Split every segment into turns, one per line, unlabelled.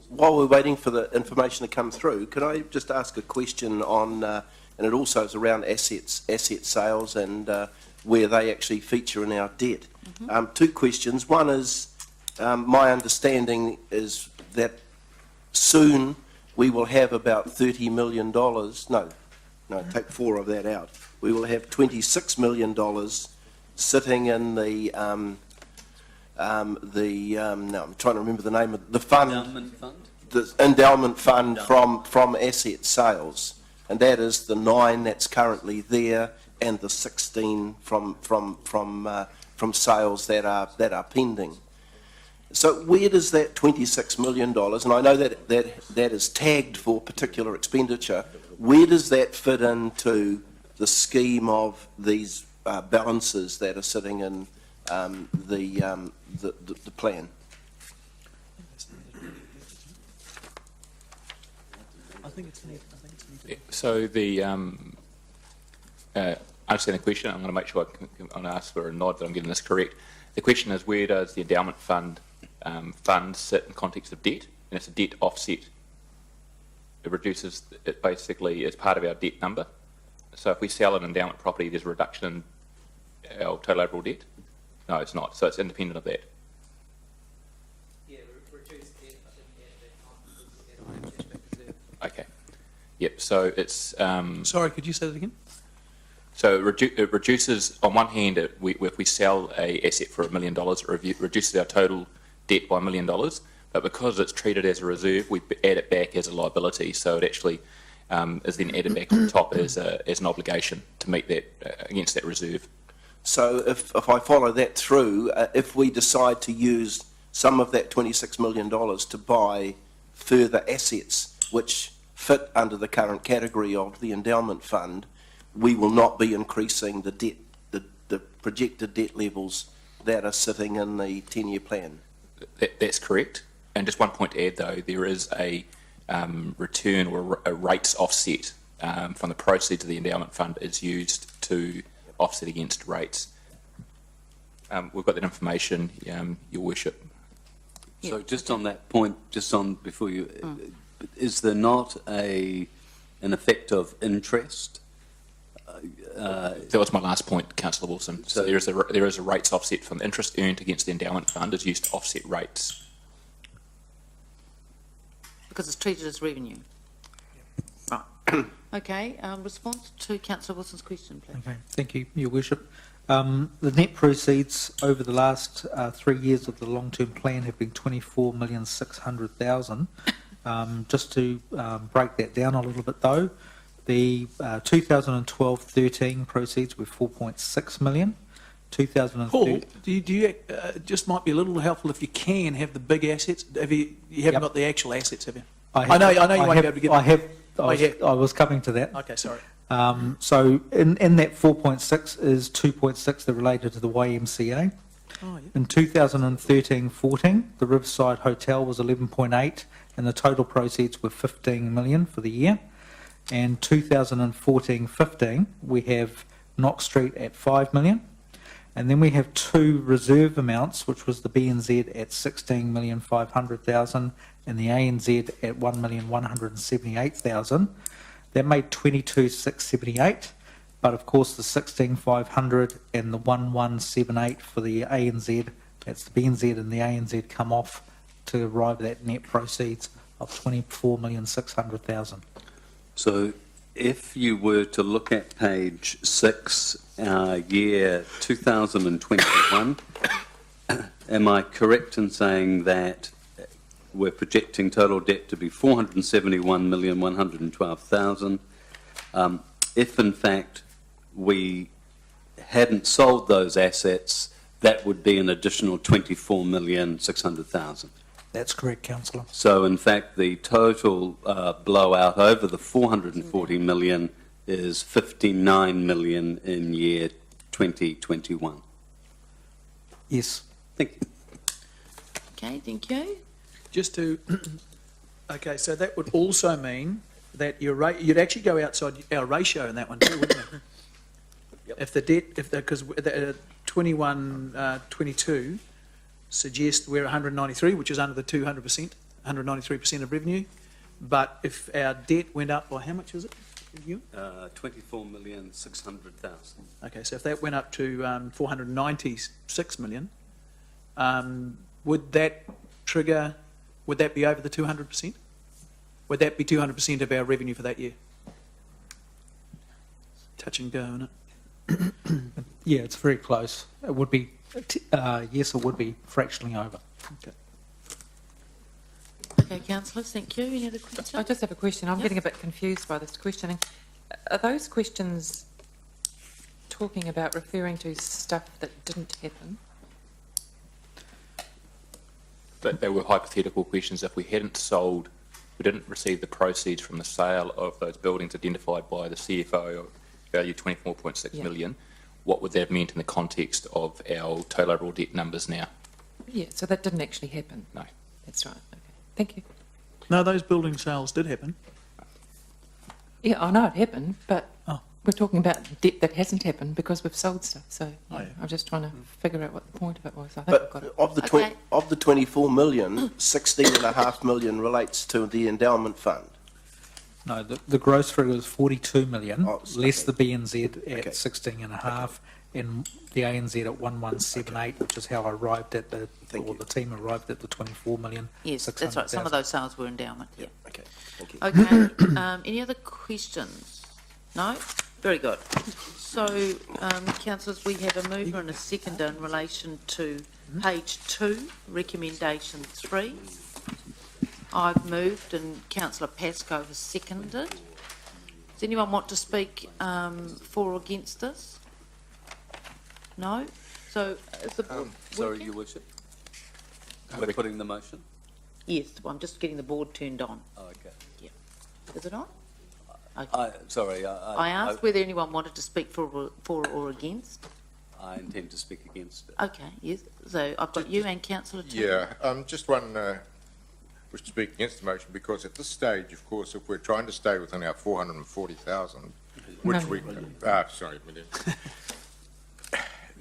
While we're waiting for the information to come through, could I just ask a question on, and it also is around asset sales and where they actually feature in our debt. Two questions. One is, my understanding is that soon we will have about $30 million, no, take 4 of that out. We will have $26 million sitting in the, no, I'm trying to remember the name of the fund.
Endowment fund?
The endowment fund from asset sales, and that is the 9 that's currently there and the 16 from sales that are pending. So where does that $26 million, and I know that is tagged for particular expenditure, where does that fit into the scheme of these balances that are sitting in the plan?
So the I understand the question. I'm going to make sure I'm going to ask for a nod that I'm getting this correct. The question is, where does the endowment fund sit in context of debt? And it's a debt offset. It reduces it basically as part of our debt number. So if we sell an endowment property, there's a reduction in our total overall debt. No, it's not. So it's independent of that.
Yeah, reduce debt, I think,
Okay. Yep. So it's.
Sorry, could you say that again?
So it reduces, on one hand, if we sell a asset for $1 million, it reduces our total debt by $1 million. But because it's treated as a reserve, we add it back as a liability. So it actually is then added back on top as an obligation to meet that against that reserve.
So if I follow that through, if we decide to use some of that $26 million to buy further assets which fit under the current category of the endowment fund, we will not be increasing the debt, the projected debt levels that are sitting in the 10-year plan.
That's correct. And just one point to add, though, there is a return or a rates offset from the proceeds of the endowment fund is used to offset against rates. We've got that information, Your Worship.
So just on that point, just on before you, is there not an effect of interest?
That was my last point, Councillor Wilson. So there is a rates offset from the interest earned against the endowment fund is used to offset rates.
Because it's treated as revenue. Right. Okay, response to Councillor Wilson's question, please.
Okay, thank you, Your Worship. The net proceeds over the last 3 years of the long-term plan have been $24,600,000. Just to break that down a little bit, though, the 2012-13 proceeds were $4.6 million. 2013. Paul, do you just might be a little helpful if you can have the big assets? Have you haven't got the actual assets, have you? I know you won't be able to get them.
Oh,
I was coming to that.
Okay, sorry.
So in that 4.6 is 2.6 that related to the YMCA.
Oh, yeah.
In 2013-14, the Riverside Hotel was 11.8, and the total proceeds were 15 million for the year. And 2014-15, we have Knox Street at 5 million. And then we have 2 reserve amounts, which was the BNZ at 16,500,000 and the ANZ at 1,178,000. That made 22,678, but of course the 16,500 and the 1,178 for the ANZ, that's the BNZ and the ANZ come off to arrive at that net proceeds of 24,600,000.
So if you were to look at page 6, year 2021, am I correct in saying that we're projecting total debt to be $471,112,000? If in fact we hadn't sold those assets, that would be an additional $24,600,000.
That's correct, Councillor.
So in fact the total blowout over the 440 million is 59 million in year 2021.
Yes.
Thank you.
Okay, thank you.
Just to, okay, so that would also mean that you'd actually go outside our ratio in that one too, wouldn't it?
Yep.
If the debt, because 22 suggests we're 193, which is under the 200%, 193% of revenue. But if our debt went up by how much was it?
24,600,000.
Okay, so if that went up to 496 million, would that trigger, would that be over the 200%? Would that be 200% of our revenue for that year? Touch and go, isn't it?
Yeah, it's very close. It would be, yes, it would be fractionally over.
Okay.
Okay, councillors, thank you. Any other questions?
I just have a question. I'm
Yep.
getting a bit confused by this questioning. Are those questions talking about referring to stuff that didn't happen?
But they were hypothetical questions. If we hadn't sold, we didn't receive the proceeds from the sale of those buildings identified by the CFO, value 24.6
Yeah.
million, what would that have meant in the context of our total overall debt numbers now?
Yeah, so that didn't actually happen.
No.
That's right. Okay. Thank you.
No, those building sales did happen.
Yeah, I know it happened, but
Oh.
we're talking about debt that hasn't happened because we've sold stuff. So
Oh,
yeah,
yeah.
I'm just trying to figure out what the point of it was. I think I've got
But
it.
of the 24 million, 16.5 million relates to the endowment fund.
No, the gross figure is 42 million,
Oh,
less the B&Z at
Okay.
16.5, and the ANZ at 1178, which is how I arrived at the,
Thank
or
you.
the team arrived at the 24 million.
Yes, that's right. Some of
600,000.
those sales were endowment, yeah.
Okay, thank you.
Okay, any other questions? No? Very good. So, councillors, we have a mover and a seconder in relation to page 2, recommendation 3. I've moved and councillor Pascoe has seconded. Does anyone want to speak for or against this? No? So, is the board...
Sorry,
working?
Your Worship. We're putting the motion?
Yes, well, I'm just getting the board turned on.
Oh, okay.
Is it on?
Sorry,
I asked whether anyone wanted to speak for or against.
I intend to speak against it.
Okay, yes. So I've got you and councillor Turner.
Yeah, just one, wish to speak against the motion, because at this stage, of course, if we're trying to stay within our 440,000, which we, million.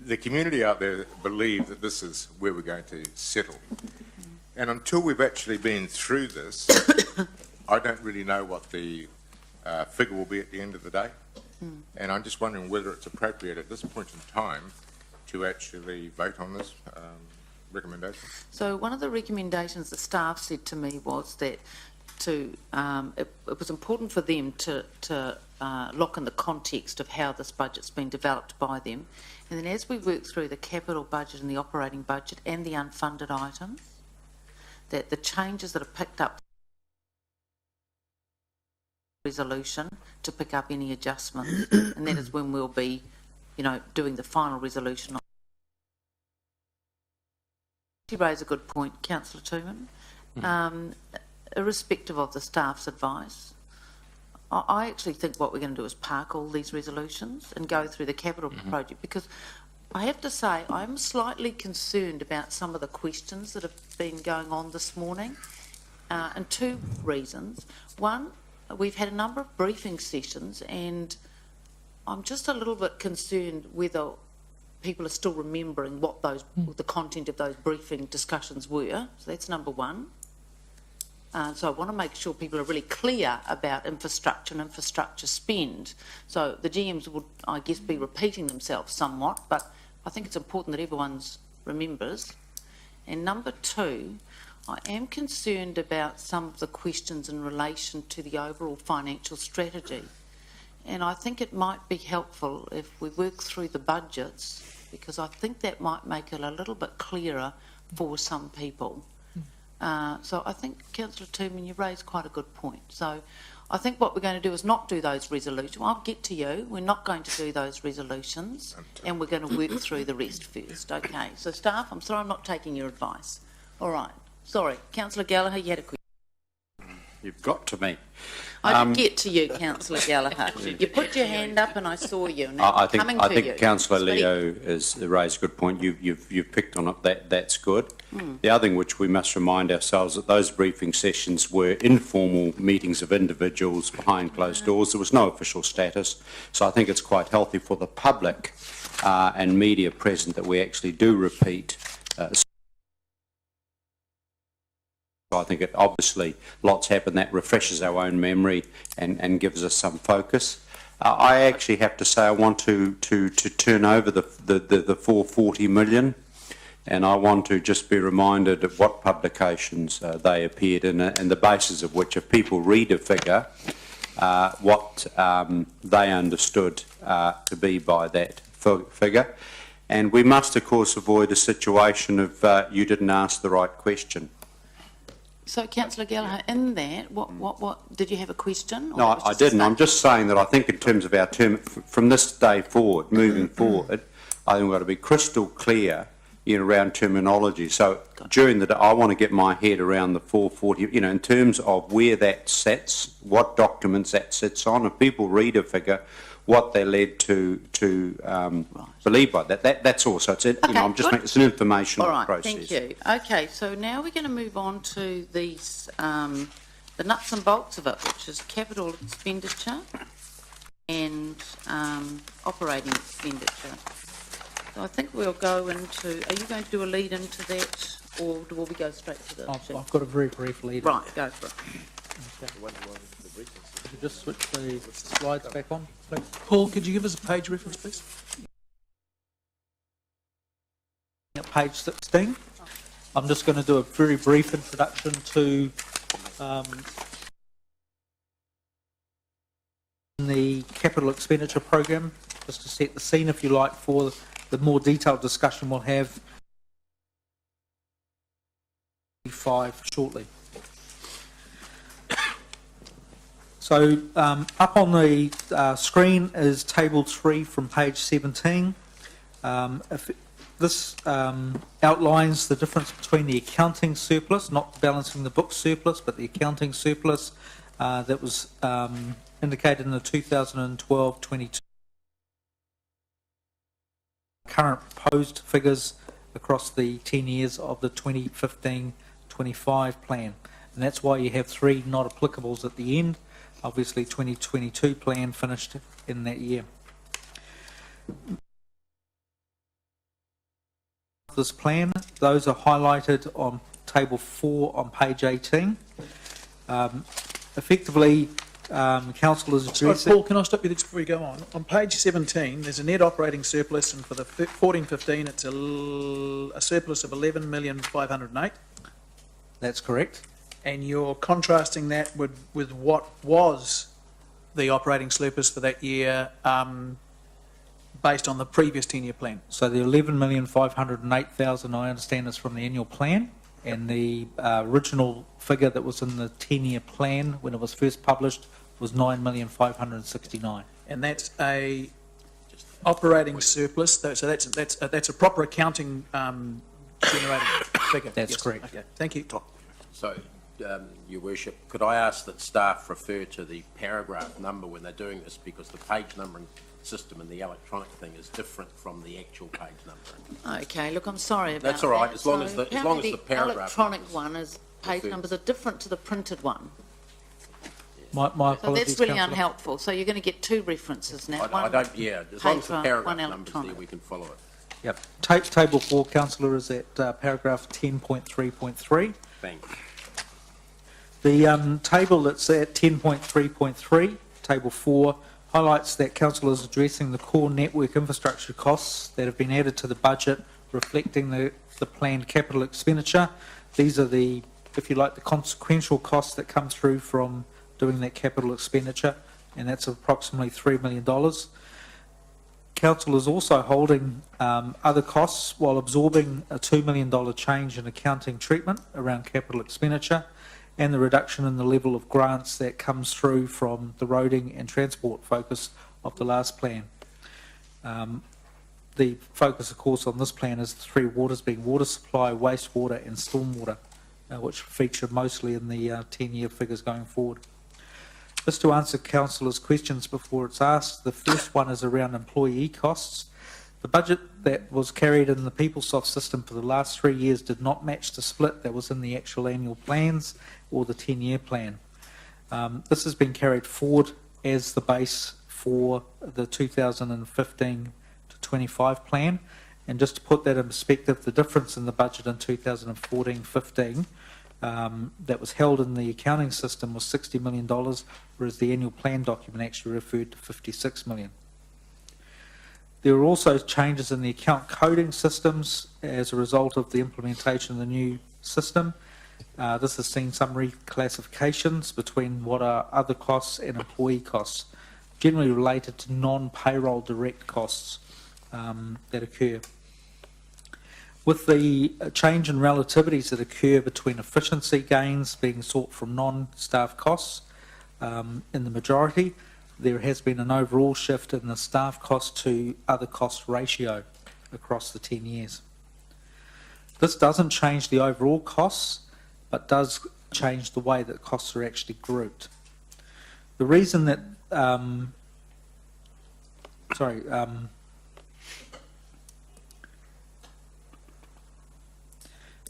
The community out there believe that this is where we're going to settle. And until we've actually been through this, I don't really know what the figure will be at the end of the day. And I'm just wondering whether it's appropriate at this point in time to actually vote on this recommendation.
So one of the recommendations the staff said to me was that it was important for them to look in the context of how this budget's been developed by them. And then as we work through the capital budget and the operating budget and the unfunded items, that the changes that are picked up resolution to pick up any adjustments, and that is when we'll be, doing the final resolution. You raise a good point, Councillor Tooman. Irrespective of the staff's advice, I actually think what we're going to do is park all these resolutions and go through the capital project, because I have to say I'm slightly concerned about some of the questions that have been going on this morning, and two reasons. One, we've had a number of briefing sessions, and I'm just a little bit concerned whether people are still remembering what the content of those briefing discussions were. So that's number one. So I want to make sure people are really clear about infrastructure and infrastructure spend. So the GMs would, I guess, be repeating themselves somewhat, but I think it's important that everyone remembers. And number two, I am concerned about some of the questions in relation to the overall financial strategy. And I think it might be helpful if we work through the budgets, because I think that might make it a little bit clearer for some people. So I think, Councillor Tooman, you raised quite a good point. So I think what we're going to do is not do those resolutions. I'll get to you. We're not going to do those resolutions, and we're going to work through the rest first. Okay. So staff, I'm sorry I'm not taking your advice. All right. Sorry. Councillor Gallagher, you had a question.
You've got to me.
I did get to you, Councillor Gallagher. You put your hand up and I saw you. Now
I
I'm
think
coming to you.
Councillor
Speak.
Leo has raised a good point. You've picked on it. That's good. The other thing which we must remind ourselves that those briefing sessions were informal meetings of individuals behind closed doors. There was no official status, so I think it's quite healthy for the public and media present that we actually do repeat. I think it obviously lots happen that refreshes our own memory and gives us some focus. I actually have to say I want to turn over the 440 million, and I want to just be reminded of what publications they appeared in and the basis of which, if people read a figure, what they understood to be by that figure. And we must, of course, avoid a situation of you didn't ask the right question.
So, Councillor Gallagher, in that, what did you have a question? or
No,
that was
I
just a
didn't. I'm
statement?
just saying that I think in terms of our term, from this day forward, moving forward, I think we've got to be crystal clear around terminology. So during the day, I want to get my head around the 440, in terms of where that sits, what documents that sits on. If people read a figure, what they're led to believe by that. That's all. So it's, I'm just
good.
making it's an informational
All right,
process.
thank you. Okay, so now we're going to move on to these, the nuts and bolts of it, which is capital expenditure and operating expenditure. So I think we'll go into, are you going to do a lead into that, or will we go straight to the...
I've got a very brief lead.
Right, go for it.
Could you just switch the slides back on, please?
Paul, could you give us a page reference, please?
At page 16. I'm just going to do a very brief introduction to the capital expenditure program, just to set the scene, if you like, for the more detailed discussion we'll have shortly. So up on the screen is Table 3 from page 17. This outlines the difference between the accounting surplus, not balancing the book surplus, but the accounting surplus that was indicated in the 2012-22 current proposed figures across the 10 years of the 2015-25 plan. And that's why you have three not applicables at the end. Obviously, 2022 plan finished in that year. This plan, those are highlighted on table 4 on page 18. Effectively, councillors
Sorry, Paul, can I stop you there just before you go on? On page 17, there's a net operating surplus, and for the 14-15, it's a surplus of 11,508,000.
That's correct.
And you're contrasting that with what was the operating surplus for that year based on the previous 10-year plan.
So the 11,508,000, I understand, is from the annual plan, and the original figure that was in the 10-year plan when it was first published was 9,569,000.
And that's a operating surplus, so that's a proper accounting generated figure.
That's
Yes.
correct.
Okay, thank you.
So, Your Worship, could I ask that staff refer to the paragraph number when they're doing this, because the page numbering system in the electronic thing is different from the actual page numbering.
Okay, look, I'm sorry about that.
That's all right, as long as the
apparently
paragraph
electronic
numbers
one is, page
refer-
numbers are different to the printed one.
My
So
apologies,
that's really
councillor.
unhelpful. So you're going to get two references now.
I
One
don't, yeah, as long as the
paper,
paragraph
one
numbers there,
electronic.
we can follow it.
Yep. Table 4, councillor, is at paragraph 10.3.3.
Thanks.
The table that's at 10.3.3, table 4, highlights that council is addressing the core network infrastructure costs that have been added to the budget, reflecting the planned capital expenditure. These are the, if you like, the consequential costs that come through from doing that capital expenditure, and that's approximately $3 million. Council is also holding other costs while absorbing a $2 million change in accounting treatment around capital expenditure, and the reduction in the level of grants that comes through from the roading and transport focus of the last plan. The focus, of course, on this plan is the three waters, being water supply, wastewater and stormwater. which feature mostly in the 10-year figures going forward. Just to answer councillors' questions before it's asked, the first one is around employee costs. The budget that was carried in the PeopleSoft system for the last 3 years did not match the split that was in the actual annual plans or the 10-year plan. This has been carried forward as the base for the 2015 to 25 plan. And just to put that in perspective, the difference in the budget in 2014-15 that was held in the accounting system was $60 million, whereas the annual plan document actually referred to $56 million. There were also changes in the account coding systems as a result of the implementation of the new system. This has seen some reclassifications between what are other costs and employee costs, generally related to non-payroll direct costs that occur. With the change in relativities that occur between efficiency gains being sought from non-staff costs in the majority, there has been an overall shift in the staff cost to other cost ratio across the 10 years. This doesn't change the overall costs, but does change the way that costs are actually grouped. The reason that,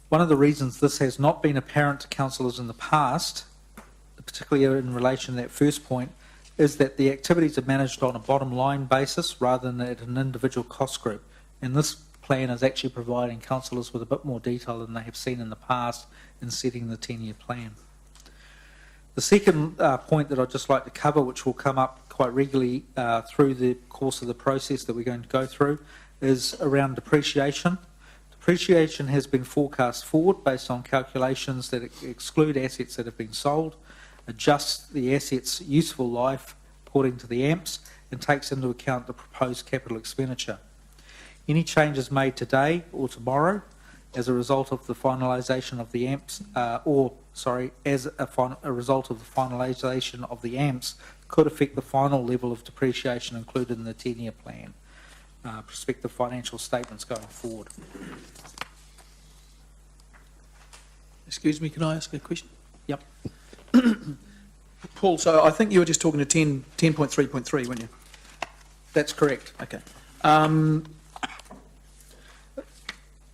one of the reasons this has not been apparent to councillors in the past, particularly in relation to that first point, is that the activities are managed on a bottom line basis rather than at an individual cost group. And this plan is actually providing councillors with a bit more detail than they have seen in the past in setting the 10-year plan. The second point that I'd just like to cover, which will come up quite regularly through the course of the process that we're going to go through, is around depreciation. Depreciation has been forecast forward based on calculations that exclude assets that have been sold, adjusts the asset's useful life according to the AMPs, and takes into account the proposed capital expenditure. Any changes made today or tomorrow as a result of the finalisation of the AMPs, as a result of the finalisation of the AMPs, could affect the final level of depreciation included in the 10-year plan, prospective financial statements going forward.
Excuse me, can I ask a question?
Yep.
Paul, so I think you were just talking to 10.3.3, weren't you?
That's correct.
Okay.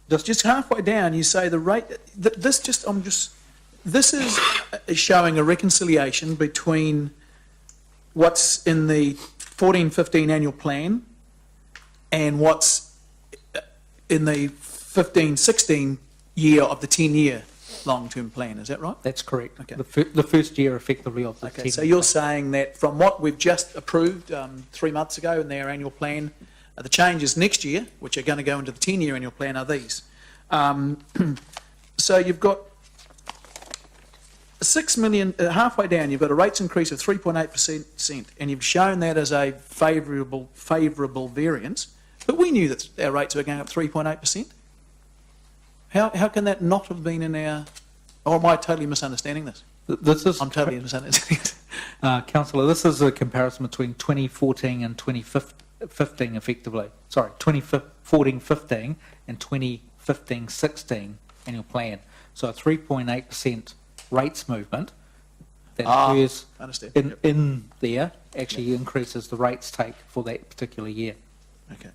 Just halfway down, you say the rate. This is showing a reconciliation between what's in the 14-15 annual plan and what's in the 15-16 year of the 10-year long-term plan. Is that right?
That's correct.
Okay.
The first year, effectively, of the
Okay,
10-year
so you're
plan.
saying that from what we've just approved 3 months ago in their annual plan, the changes next year, which are going to go into the 10-year annual plan, are these. So you've got 6 million, halfway down, you've got a rates increase of 3.8%, and you've shown that as a favourable variance, but we knew that our rates were going up 3.8%. How can that not have been in our... Or am I totally misunderstanding this? I'm totally misunderstanding it.
Councillor, this is a comparison between 2014 and 2015, effectively. Sorry, 2014-15 and 2015-16 annual plan. So a 3.8% rates movement that occurs in there actually increases the rates take for that particular year.
Okay.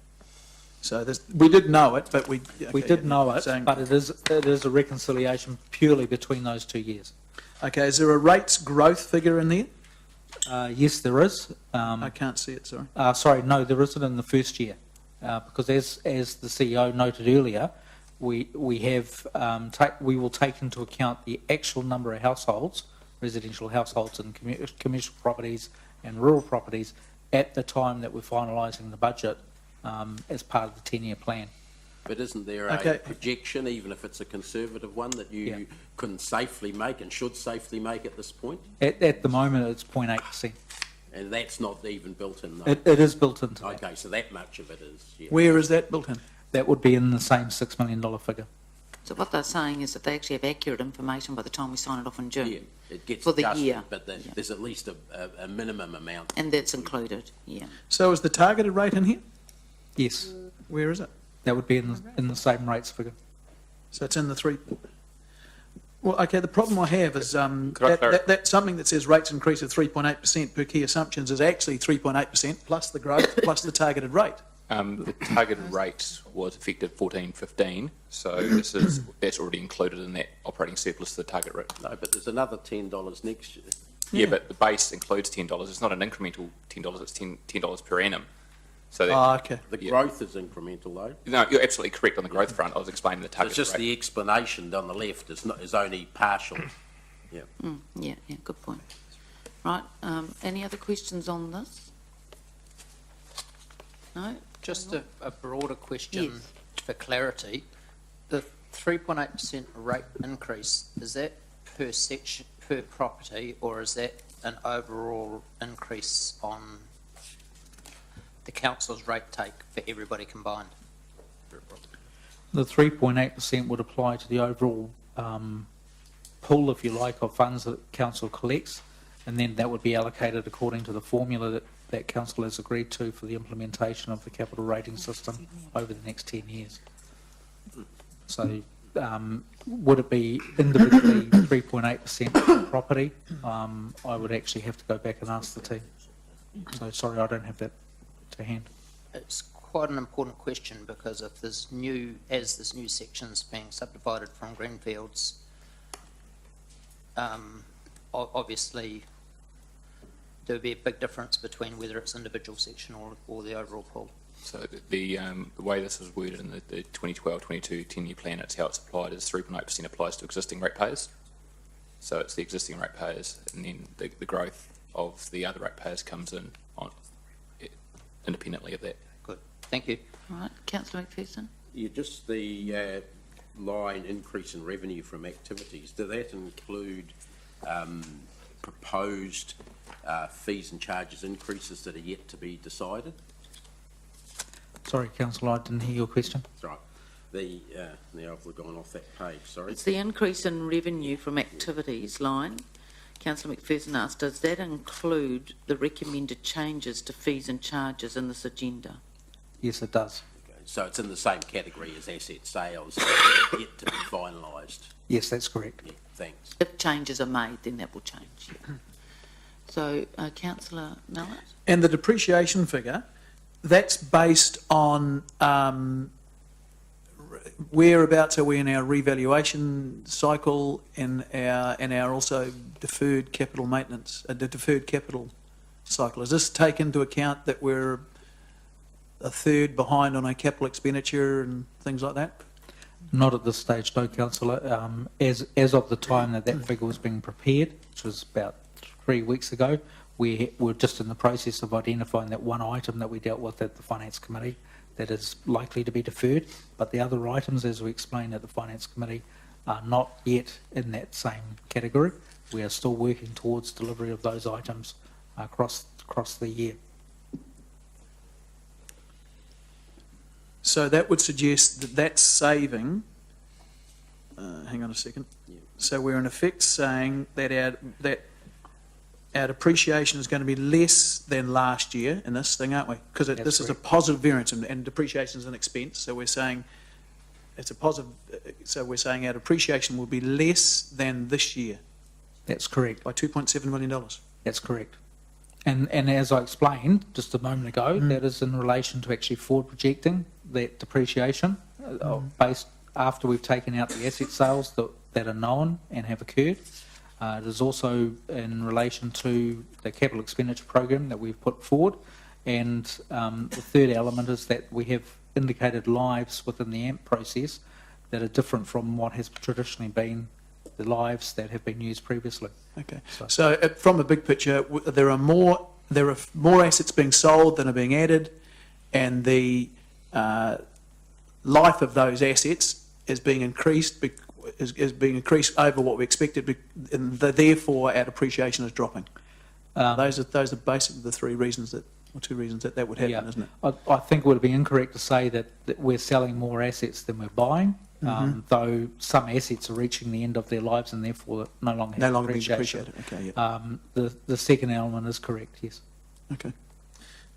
So we did know it, but we
did know it, but it is a reconciliation purely between those 2 years.
Okay, is there a rates growth figure in there?
Yes, there is.
I can't see it, sorry.
Sorry, no, there isn't in the first year, because as the CEO noted earlier, we will take into account the actual number of households, residential households and commercial properties and rural properties at the time that we're finalising the budget as part of the 10-year plan.
But isn't there a projection, even if it's a conservative one, that you can safely make and should safely make at this point?
At the moment, it's 0.8%.
And that's not even built in, though?
It is built into that.
Okay, so that much of it is... Yeah.
Where is that built in?
That would be in the same $6 million figure.
So what they're saying is that they actually have accurate information by the time we sign it off in June.
Yeah, it gets
for the
adjusted,
year.
but there's at least a minimum amount.
And that's included, yeah.
So is the targeted rate in here?
Yes.
Where is it?
That would be in the same rates figure.
So it's in the 3... Well, okay, the problem I have is that something that says rates increase of 3.8% per key assumptions is actually 3.8% plus the growth plus the targeted rate.
The targeted rate was effective 14-15, so that's already included in that operating surplus to the target rate.
No, but there's another $10 next year.
Yeah, but the base includes $10. It's not an incremental $10, it's $10 per annum. So that,
Okay.
The
Yeah.
growth is incremental though.
no, you're absolutely correct on the growth front. I was explaining the
So
target
it's just
rate.
the explanation on the left is only partial. Yeah.
Yeah, good point. Right, any other questions on this? No?
Just a broader question
Yes.
for clarity. The 3.8% rate increase, is that per section, per property, or is that an overall increase on the council's rate take for everybody combined?
The 3.8% would apply to the overall pool, if you like, of funds that council collects, and then that would be allocated according to the formula that council has agreed to for the implementation of the capital rating system over the next 10 years. So would it be individually 3.8% per property? I would actually have to go back and ask the team. So sorry, I don't have that to hand.
It's quite an important question because if there's as this new section's being subdivided from Greenfields, obviously there would be a big difference between whether it's individual section or the overall pool.
So the way this is worded in the 2012-22 10-year plan, it's how it's applied is 3.8% applies to existing ratepayers. So it's the existing ratepayers, and then the growth of the other ratepayers comes in on independently of that.
Good, thank you.
All right, Councillor McPherson?
Yeah, just the line increase in revenue from activities, does that include proposed fees and charges increases that are yet to be decided?
Sorry, councillor, I didn't hear your question.
That's right. Now I've gone off that page, sorry.
It's the increase in revenue from activities line. Councillor McPherson asked, does that include the recommended changes to fees and charges in this agenda?
Yes, it does.
Okay, so it's in the same category as asset sales, yet to be finalised.
Yes, that's correct.
Yeah, thanks.
If changes are made, then that will change. Yeah. So, Councillor Mallett?
And the depreciation figure, that's based on whereabouts are we in our revaluation cycle and our also deferred capital maintenance, the deferred capital cycle. Does this take into account that we're a third behind on our capital expenditure and things like that?
Not at this stage, no, councillor. As of the time that figure was being prepared, which was about 3 weeks ago, we were just in the process of identifying that one item that we dealt with at the Finance Committee that is likely to be deferred, but the other items, as we explained at the Finance Committee, are not yet in that same category. We are still working towards delivery of those items across the year.
So that would suggest that that's saving, hang on a second.
Yeah.
So we're in effect saying that our depreciation is going to be less than last year in this thing, aren't we? Because this is a positive variance and depreciation is an expense. So we're saying it's a positive. So we're saying our depreciation will be less than this year
That's correct.
by $2.7 million.
That's correct. And as I explained just a moment ago, that is in relation to actually forward projecting that depreciation based after we've taken out the asset sales that are known and have occurred. It is also in relation to the capital expenditure program that we've put forward. And the third element is that we have indicated lives within the AMP process that are different from what has traditionally been the lives that have been used previously.
Okay. So from a big picture, there are more assets being sold than are being added, and the life of those assets is being increased. Is being increased over what we expected, and therefore our depreciation is dropping. Those are basically the two reasons that would happen, isn't it?
I think it would be incorrect to say that we're selling more assets than we're buying, though some assets are reaching the end of their lives and therefore no longer
being
depreciation.
depreciated. Okay, yeah.
The second element is correct, yes.
Okay.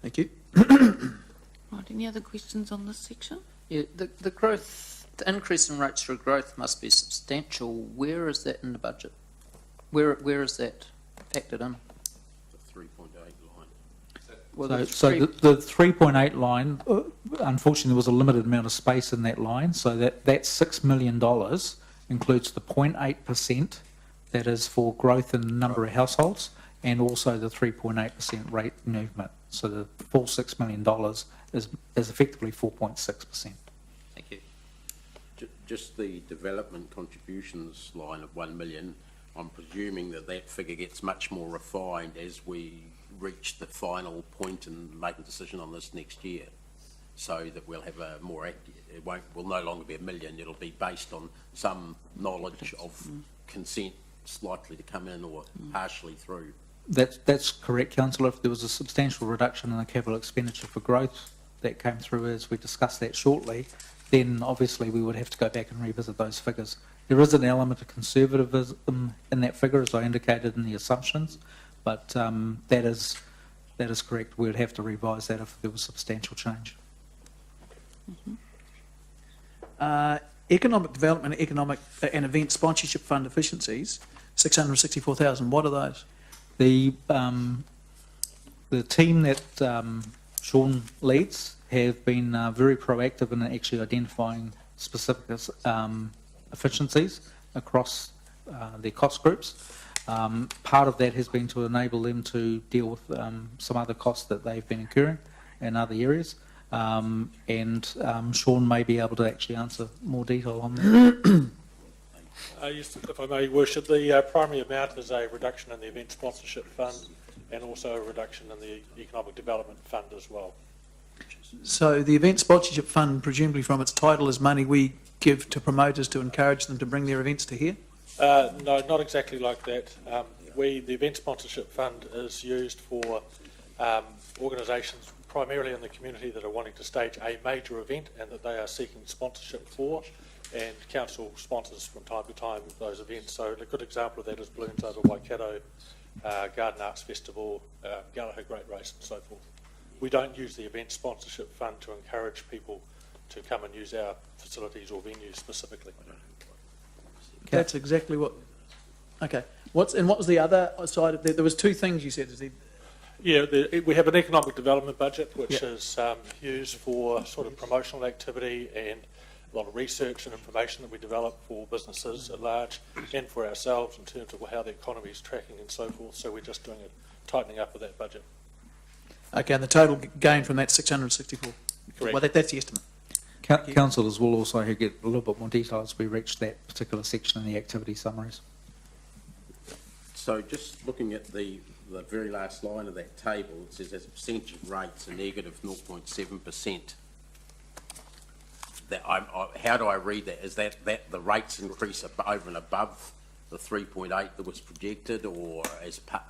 Thank you.
Right, any other questions on this section?
Yeah, the growth The increase in rates through growth must be substantial. Where is that in the budget? Where is that factored in?
The 3.8 line.
Well,
So the 3.8 line, unfortunately, there was a limited amount of space in that line, so that $6 million includes the 0.8% that is for growth in the number of households, and also the 3.8% rate movement. So the full $6 million is effectively 4.6%.
Thank you.
Just the development contributions line of 1 million, I'm presuming that that figure gets much more refined as we reach the final point in making a decision on this next year, so that we'll have a more active, will no longer be 1 million, it'll be based on some knowledge of consent likely to come in or partially through.
That's correct, Councillor. If there was a substantial reduction in the capital expenditure for growth that came through as we discussed that shortly, then obviously we would have to go back and revisit those figures. There is an element of conservatism in that figure, as I indicated in the assumptions, but that is correct. We would have to revise that if there was substantial change.
Economic development, economic and event sponsorship fund efficiencies, 664,000. What are those?
The team that Sean leads have been very proactive in actually identifying specific efficiencies across their cost groups. Part of that has been to enable them to deal with some other costs that they've been incurring in other areas. And Sean may be able to actually answer more detail on that.
Yes, if I may, Your Worship, the primary amount is a reduction in the event sponsorship fund and also a reduction in the economic development fund as well.
So the event sponsorship fund, presumably from its title, is money we give to promoters to encourage them to bring their events to here?
No, not exactly like that. The event sponsorship fund is used for organisations primarily in the community that are wanting to stage a major event and that they are seeking sponsorship for, and council sponsors from time to time those events. So a good example of that is Balloons over Waikato, Garden Arts Festival, Gallagher Great Race and so forth. We don't use the event sponsorship fund to encourage people to come and use our facilities or venues specifically.
That's exactly what. Okay. What was the other side of that? There was two things you said.
Yeah, we have an economic development budget which is used for sort of promotional activity and a lot of research and information that we develop for businesses at large and for ourselves in terms of how the economy is tracking and so forth. So we're just doing a tightening up of that budget.
Okay, and the total gain from that 664.
Correct.
Well, that's the estimate.
Councillors will also get a little bit more detail as we reach that particular section in the activity summaries.
So just looking at the very last line of that table, it says as a percentage of rates, a negative 0.7%. How do I read that? Is that the rates increase over and above the 3.8 that was projected, or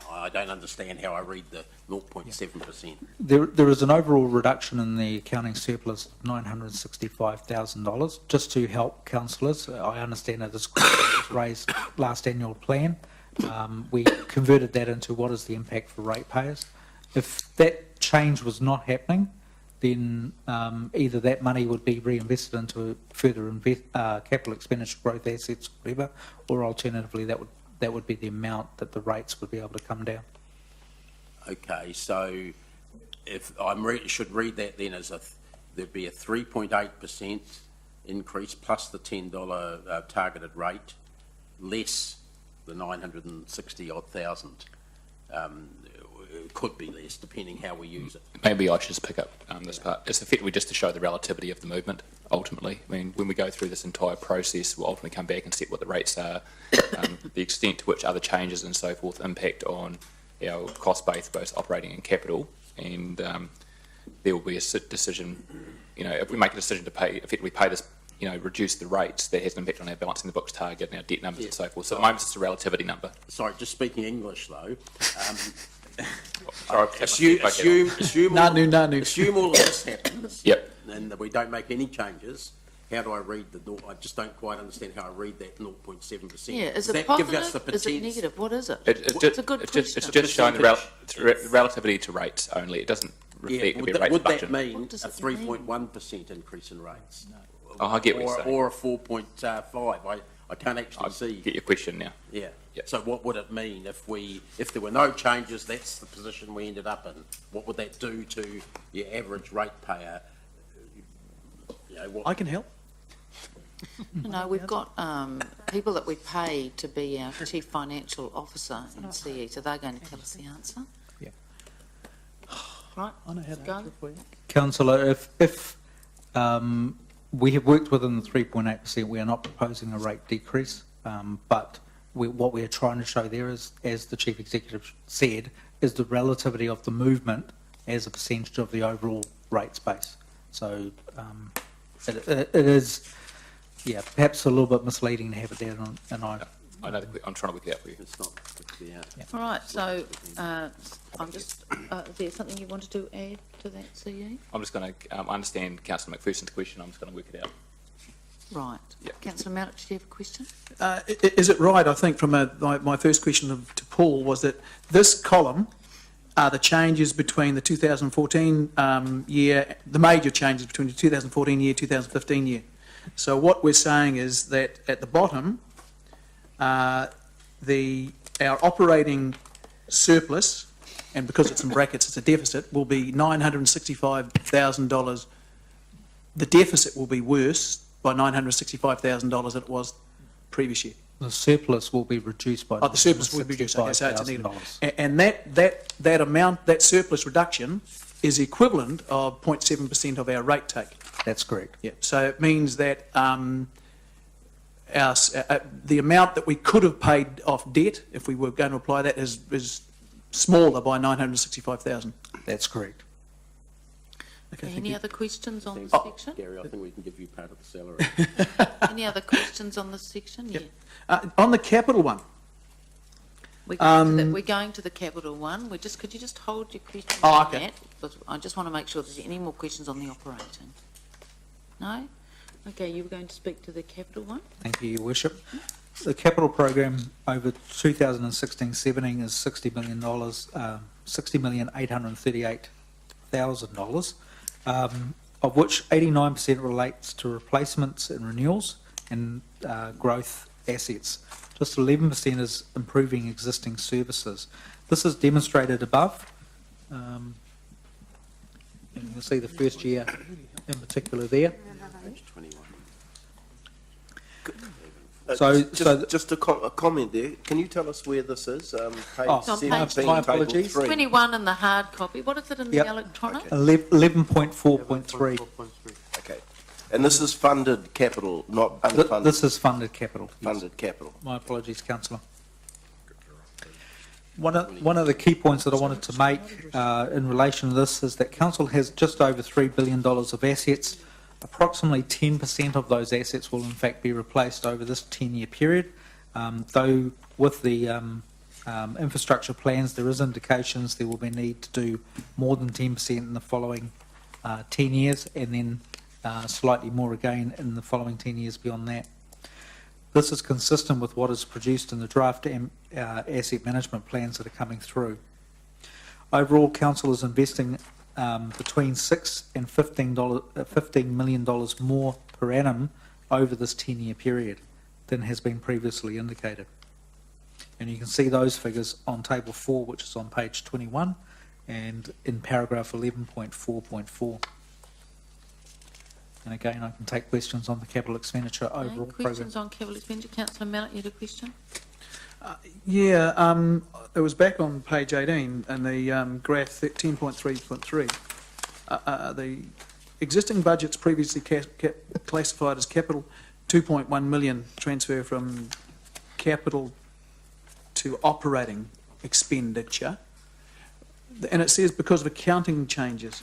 I don't understand how I read the 0.7%.
There is an overall reduction in the accounting surplus of $965,000. Just to help councillors, I understand that this question was raised last annual plan. We converted that into what is the impact for ratepayers. If that change was not happening, then either that money would be reinvested into further capital expenditure, growth assets, whatever, or alternatively that would be the amount that the rates would be able to come down.
Okay, so if I should read that then as there'd be a 3.8% increase plus the $10 targeted rate, less the 960 odd thousand. It could be less, depending how we use it.
Maybe I should just pick up this part. It's effectively just to show the relativity of the movement, ultimately. I mean, when we go through this entire process, we'll ultimately come back and set what the rates are, the extent to which other changes and so forth impact on our cost base, both operating and capital, and there will be a decision, if we make a decision to effectively pay this, reduce the rates, that has an impact on our balancing the books target and our debt numbers and so forth. So at the moment, it's a relativity number.
Sorry, just speaking English though.
Sorry,
assume all of this happens.
Yep.
And that we don't make any changes. How do I read I just don't quite understand how I read that 0.7%.
Yeah, is
Does
it
that give us
positive?
the
Is it
potential?
negative? What is it?
It's
a good question.
It's just showing the relativity to rates only. It doesn't reflect
Would
the rates
that
function.
mean a
What does it mean?
3.1% increase in rates?
Oh, I get what you're saying.
Or a 4.5. I can't actually
I
see.
get your question now.
Yeah.
Yep.
So what would it mean if there were no changes, that's the position we ended up in? What would that do to your average ratepayer? You know, what,
I can help.
No, we've got people that we pay to be our chief financial officer in CE, so they're going to tell us the answer.
Yeah.
Right,
I know how to
go.
answer it for you.
Councillor, if we have worked within the 3.8%, we are not proposing a rate decrease, but what we are trying to show there is, as the Chief Executive said, is the relativity of the movement as a percentage of the overall rates base. So it is, yeah, perhaps a little bit misleading to have it there, and
I know I'm trying to work it out for you.
it's not clear.
All right, so I'm just, is there something you wanted to add to that, CE?
I'm just going to understand Councillor McPherson's question. I'm just going to work it out.
Right.
Yep.
Councillor Mallett, did you have a question?
Is it right, I think, from my first question to Paul, was that this column are the changes between the 2014 year, the major changes between the 2014 year, 2015 year. So what we're saying is that at the bottom, our operating surplus, and because it's in brackets, it's a deficit, will be $965,000. The deficit will be worse by $965,000 than it was previous year.
the surplus will be reduced by.
Oh, the surplus will be reduced, okay, so it's a negative. And that amount, that surplus reduction is equivalent of 0.7% of our rate take.
That's correct.
Yeah, so it means that the amount that we could have paid off debt, if we were going to apply that, is smaller by 965,000.
That's correct.
Okay,
Any other questions on this
Oh,
section?
Gary, I think we can give you part of the salary.
Any other questions on this section?
Yep.
Yeah.
On the capital one,
We're going to the capital one. Could you just hold your questions
Oh,
on
okay.
that? Because I just want to make sure there's any more questions on the operating. No? Okay, you were going to speak to the capital one?
Thank you, Your Worship. The capital program over 2016-17 is $60 million, $60,838,000, of which 89% relates to replacements and renewals and growth assets. Just 11% is improving existing services. This is demonstrated above. And you can see the first year in particular there.
Page 21.
Just a comment there. Can you tell us where this is? Page
Oh,
It's on
17,
page
my
table
apologies.
3.
21 in the hard copy. What is it in
Yep.
the electronic?
11.4.3.
Okay. And this is funded capital, not unfunded.
This is funded capital. Yes.
Funded capital.
My apologies, councillor. One of the key points that I wanted to make in relation to this is that council has just over $3 billion of assets. Approximately 10% of those assets will in fact be replaced over this 10-year period, though with the infrastructure plans there is indications there will be need to do more than 10% in the following 10 years and then slightly more again in the following 10 years beyond that. This is consistent with what is produced in the draft asset management plans that are coming through. Overall, council is investing between $6 and $15 million more per annum over this 10-year period than has been previously indicated. And you can see those figures on table 4, which is on page 21, and in paragraph 11.4.4. And again, I can take questions on the capital expenditure overall program.
Questions on capital expenditure? Councillor Mallett, you had a question?
yeah, it was back on page 18 and the graph 10.3.3. The existing budgets previously classified as capital, 2.1 million transfer from capital to operating expenditure. And it says because of accounting changes.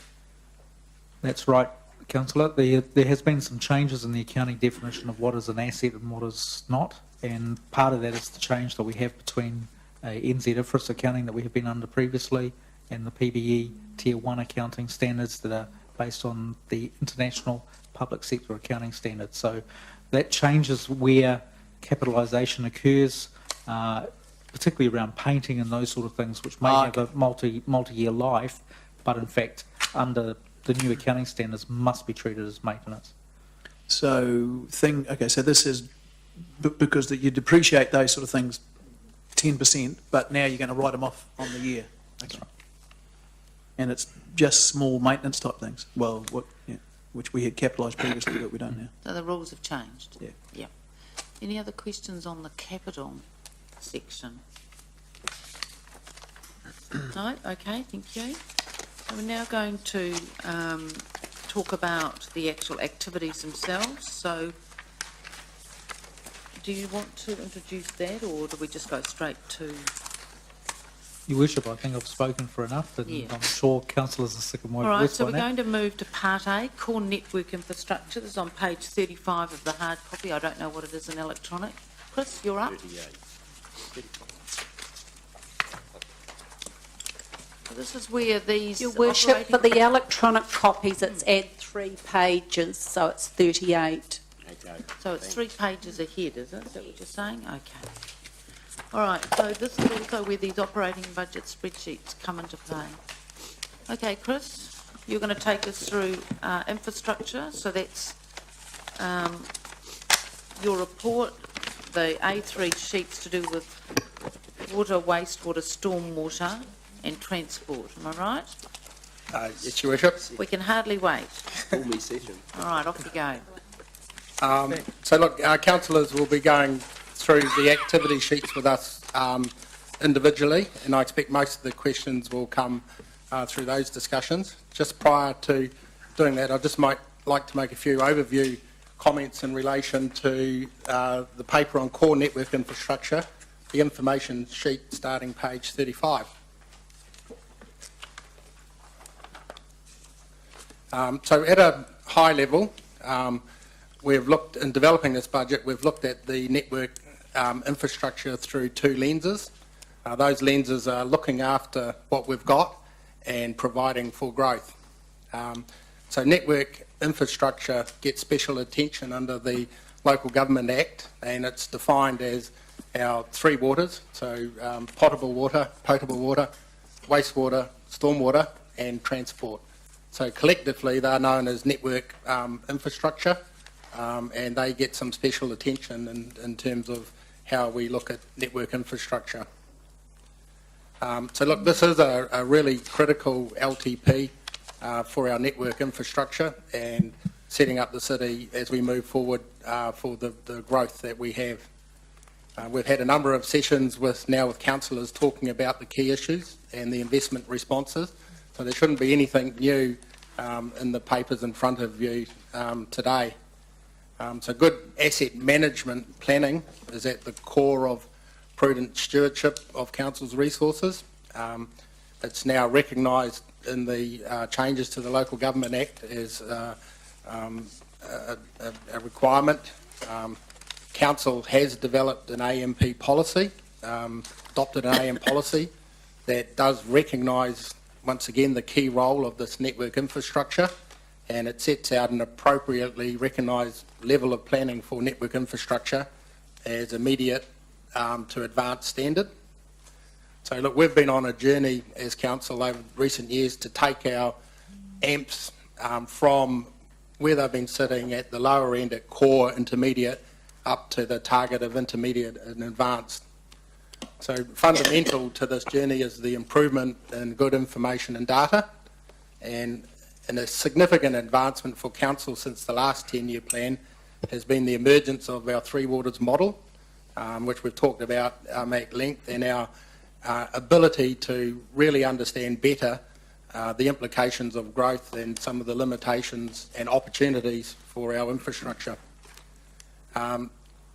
That's right, councillor. There has been some changes in the accounting definition of what is an asset and what is not, and part of that is the change that we have between NZ IFRS accounting that we have been under previously and the PBE Tier 1 accounting standards that are based on the international public sector accounting standards. So that changes where capitalisation occurs, particularly around painting and those sort of things, which may have a multi-year life, but in fact, under the new accounting standards, must be treated as maintenance.
So so this is because that you depreciate those sort of things 10%, but now you're going to write them off on the year. Okay. And it's just small maintenance type things. Well, which we had capitalised previously, but we don't now.
So the rules have changed?
Yeah.
Yeah. Any other questions on the capital section? No? Okay, thank you. So we're now going to talk about the actual activities themselves. So do you want to introduce that, or do we just go straight to...
Your Worship, I think I've spoken for enough, and
Yeah.
I'm sure councillors are sick of my
All right,
voice
so
by
we're
now.
going to move to Part A, Core Network Infrastructure. This is on page 35 of the hard copy. I don't know what it is in electronic. Chris, you're up.
38.
So this is where these...
Your Worship, for
operating-
the electronic copies, it's add 3 pages, so it's 38.
Okay.
So it's 3 pages ahead, is it? Is that what you're saying? Okay. All right, so this is also where these operating budget spreadsheets come into play. Okay, Chris, you're going to take us through infrastructure. So that's your report, the A3 sheets to do with water, wastewater, stormwater and transport. Am I right?
Yes, Your Worship.
We can hardly wait.
Call me session.
All right, off you go.
So look, our councillors will be going through the activity sheets with us individually, and I expect most of the questions will come through those discussions. Just prior to doing that, I just might like to make a few overview comments in relation to the paper on core network infrastructure, the information sheet starting page 35. So at a high level, we've looked, in developing this budget, we've looked at the network infrastructure through 2 lenses. Those lenses are looking after what we've got and providing for growth. So network infrastructure gets special attention under the Local Government Act, and it's defined as our 3 waters, so potable water, wastewater, stormwater and transport. So collectively they're known as network infrastructure, and they get some special attention in terms of how we look at network infrastructure. So look, this is a really critical LTP for our network infrastructure and setting up the city as we move forward for the growth that we have. We've had a number of sessions with councillors talking about the key issues and the investment responses, so there shouldn't be anything new in the papers in front of you today. So good asset management planning is at the core of prudent stewardship of council's resources. It's now recognised in the changes to the Local Government Act as a requirement. Council has developed an AMP policy, adopted an AM policy that does recognise once again the key role of this network infrastructure, and it sets out an appropriately recognised level of planning for network infrastructure as immediate to advanced standard. So look, we've been on a journey as council over recent years to take our AMPs from where they've been sitting at the lower end at core, intermediate, up to the target of intermediate and advanced. So fundamental to this journey is the improvement in good information and data, and a significant advancement for council since the last 10-year plan has been the emergence of our 3 waters model, which we've talked about at length, and our ability to really understand better the implications of growth and some of the limitations and opportunities for our infrastructure.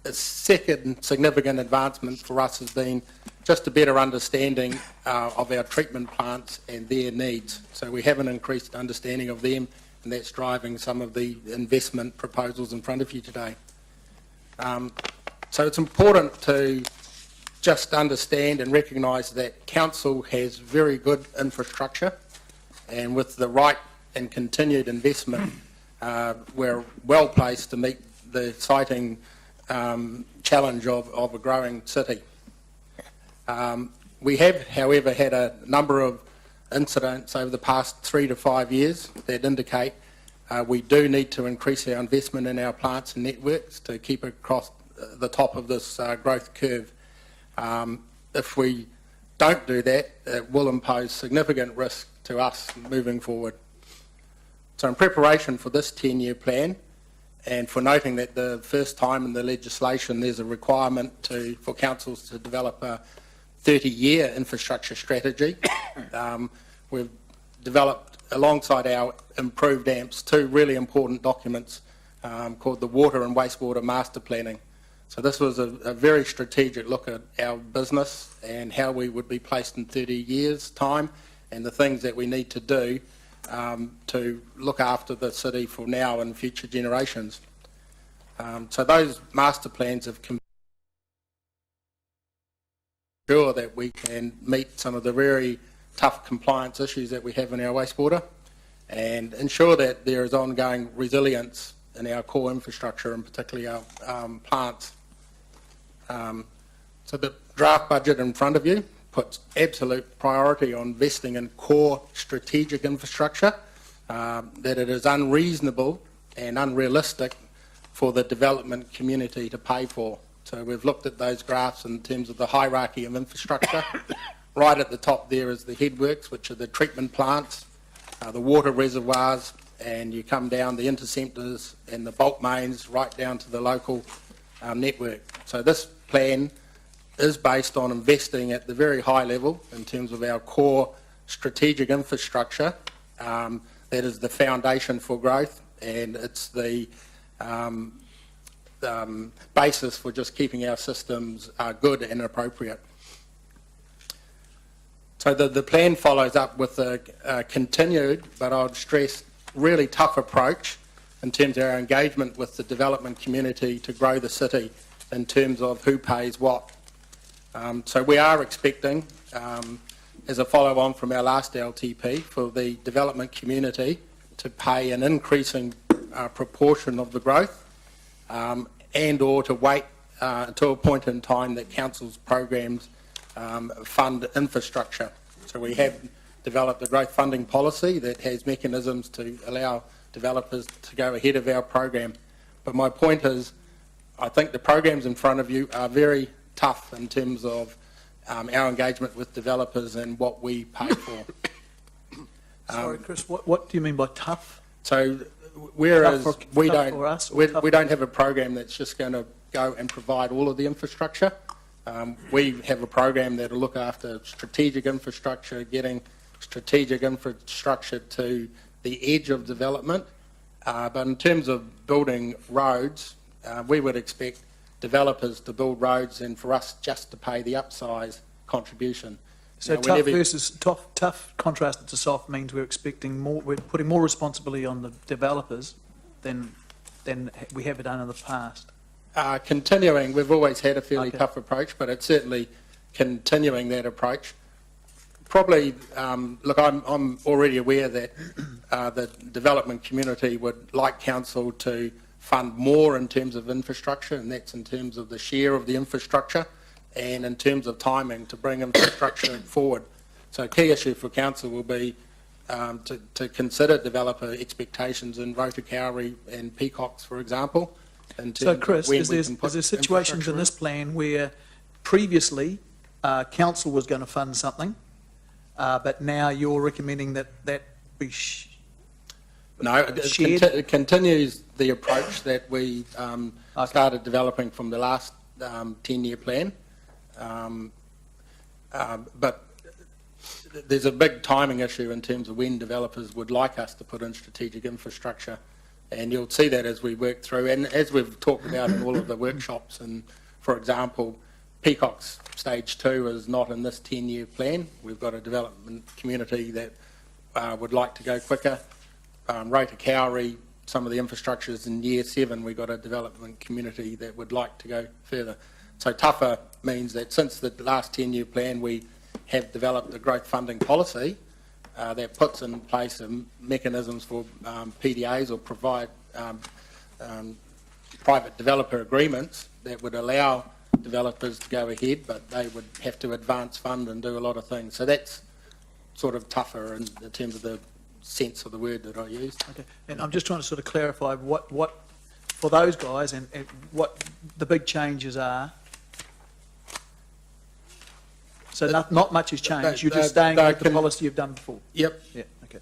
A second significant advancement for us has been just a better understanding of our treatment plants and their needs. So we have an increased understanding of them, and that's driving some of the investment proposals in front of you today. So it's important to just understand and recognise that council has very good infrastructure, and with the right and continued investment, we're well placed to meet the exciting challenge of a growing city. We have, however, had a number of incidents over the past 3 to 5 years that indicate We do need to increase our investment in our plants and networks to keep across the top of this growth curve. If we don't do that, it will impose significant risk to us moving forward. So in preparation for this 10-year plan, and for noting that the first time in the legislation there's a requirement for councils to develop a 30-year infrastructure strategy, we've developed, alongside our improved AMPs, two really important documents called the Water and Wastewater Master Planning. So this was a very strategic look at our business and how we would be placed in 30 years' time, and the things that we need to do to look after the city for now and future generations. So those master plans have ensure that we can meet some of the very tough compliance issues that we have in our wastewater, and ensure that there is ongoing resilience in our core infrastructure, and particularly our plants. So the draft budget in front of you puts absolute priority on investing in core strategic infrastructure, that it is unreasonable and unrealistic for the development community to pay for. So we've looked at those graphs in terms of the hierarchy of infrastructure. Right at the top there is the headworks, which are the treatment plants, the water reservoirs, and you come down the interceptors and the bulk mains right down to the local network. So this plan is based on investing at the very high level in terms of our core strategic infrastructure. That is the foundation for growth, and it's the basis for just keeping our systems good and appropriate. So the plan follows up with a continued, but I would stress, really tough approach in terms of our engagement with the development community to grow the city in terms of who pays what. So we are expecting, as a follow-on from our last LTP, for the development community to pay an increasing proportion of the growth, and or to wait until a point in time that council's programs fund infrastructure. So we have developed a growth funding policy that has mechanisms to allow developers to go ahead of our program. But my point is, I think the programs in front of you are very tough in terms of our engagement with developers and what we pay for.
Sorry, Chris, what do you mean by tough?
So whereas we don't have a program that's just going to go and provide all of the infrastructure, we have a program that will look after strategic infrastructure, getting strategic infrastructure to the edge of development. But in terms of building roads, we would expect developers to build roads and for us just to pay the upsize contribution.
So now, tough versus tough contrasted to soft means we're expecting more, we're putting more responsibility on the developers than we have done in the past.
Continuing, we've always had a fairly tough approach, but it's certainly continuing that approach. Probably, look, I'm already aware that the development community would like council to fund more in terms of infrastructure, and that's in terms of the share of the infrastructure and in terms of timing to bring infrastructure forward. So a key issue for council will be to consider developer expectations in Rotorcowrie and Peacocks, for example.
So Chris, is there situations in this plan where previously council was going to fund something, but now you're recommending that be
No, it continues the approach that we started developing from the last 10-year plan. But there's a big timing issue in terms of when developers would like us to put in strategic infrastructure. And you'll see that as we work through, and as we've talked about in all of the workshops. And for example, Peacock's Stage 2 is not in this 10-year plan. We've got a development community that would like to go quicker. Rotorcowrie, some of the infrastructures in Year 7, we've got a development community that would like to go further. So tougher means that since the last 10-year plan, we have developed a growth funding policy that puts in place mechanisms for PDAs or provide private developer agreements that would allow developers to go ahead, but they would have to advance fund and do a lot of things. So that's sort of tougher in terms of the sense of the word that I used.
Okay, and I'm just trying to sort of clarify what for those guys and what the big changes are. So not much has changed, you're just staying with the policy you've done before?
Yep.
Yeah, okay.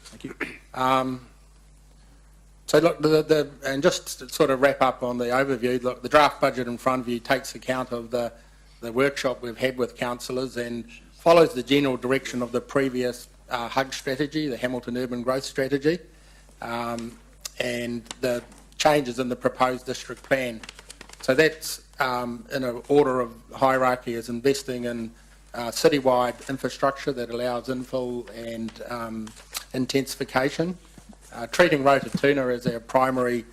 Thank you.
So look, and just to sort of wrap up on the overview, look, the draft budget in front of you takes account of the workshop we've had with councillors and follows the general direction of the previous HUG strategy, the Hamilton Urban Growth Strategy, and the changes in the proposed district plan. So that's in an order of hierarchy is investing in citywide infrastructure that allows infill and intensification, treating Rotatuna as our primary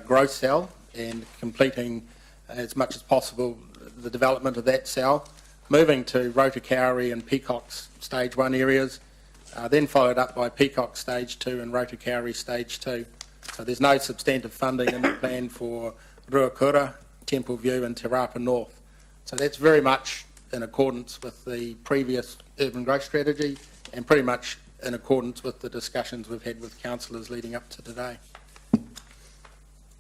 growth cell and completing as much as possible the development of that cell, moving to Rotokauri and Peacock's Stage 1 areas, then followed up by Peacock Stage 2 and Rotokauri Stage 2. So there's no substantive funding in the plan for Ruakura, Temple View and Te Rapa North. So that's very much in accordance with the previous urban growth strategy and pretty much in accordance with the discussions we've had with councillors leading up to today.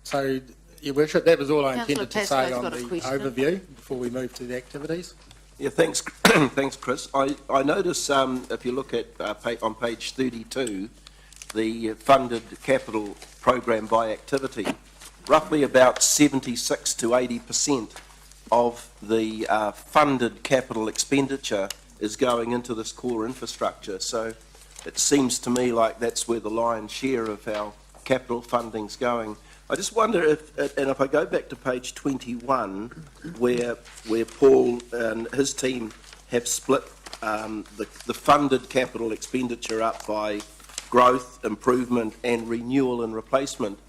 So, Your Worship, that was all I intended to say on the overview before we move to the activities.
Yeah, thanks, thanks, Chris. I notice if you look at on page 32, the funded capital program by activity, roughly about 76 to 80% of the funded capital expenditure is going into this core infrastructure. So it seems to me like that's where the lion's share of our capital funding's going. I just wonder if I go back to page 21, where Paul and his team have split the funded capital expenditure up by growth, improvement and renewal and replacement,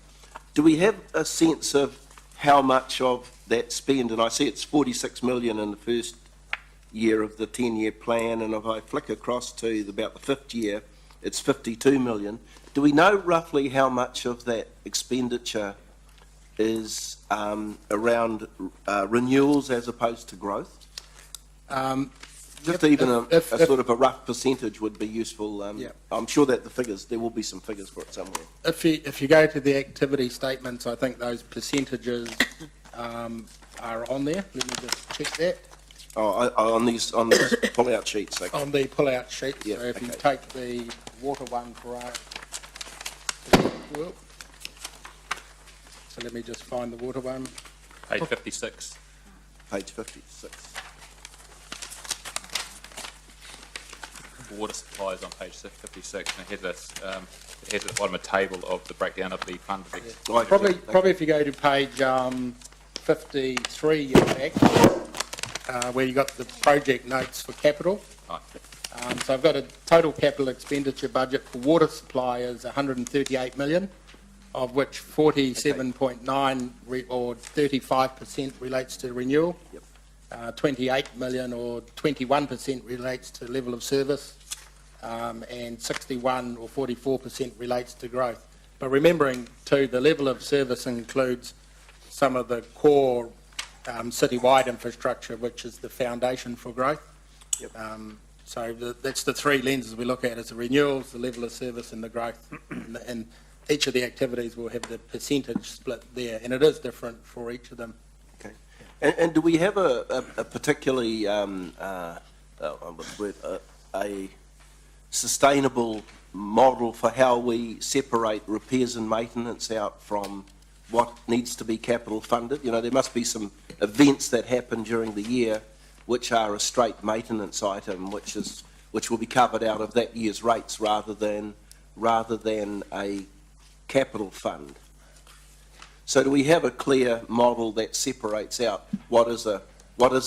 do we have a sense of how much of that spend? And I see it's 46 million in the first year of the 10-year plan, and if I flick across to about the fifth year, it's 52 million. Do we know roughly how much of that expenditure is around renewals as opposed to growth? Just even a sort of a rough percentage would be useful. I'm sure that there will be some figures for it somewhere.
If you go to the activity statements, I think those percentages are on there. Let me just check that.
Oh, on these pull-out sheets. Okay.
On the pull-out sheet.
Yeah,
so if you
okay.
take the water one for so let me just find the water one.
Page 56.
Page 56.
Water supplies on page 56, and it has this. It has at the bottom a table of the breakdown of the funded.
Right,
Probably if you go to page 53 back, where you got the project notes for capital.
Right.
So I've got a total capital expenditure budget for water supply is 138 million, of which 47.9 or 35% relates to renewal.
Yep.
28 million or 21% relates to level of service, and 61 or 44% relates to growth. But remembering too, the level of service includes some of the core citywide infrastructure, which is the foundation for growth.
Yep.
So that's the three lenses we look at: is the renewals, the level of service, and the growth. And each of the activities will have the percentage split there, and it is different for each of them.
Okay. And do we have a particularly a sustainable model for how we separate repairs and maintenance out from what needs to be capital funded? You know, there must be some events that happen during the year which are a straight maintenance item, which will be covered out of that year's rates rather than a capital fund. So do we have a clear model that separates out what is a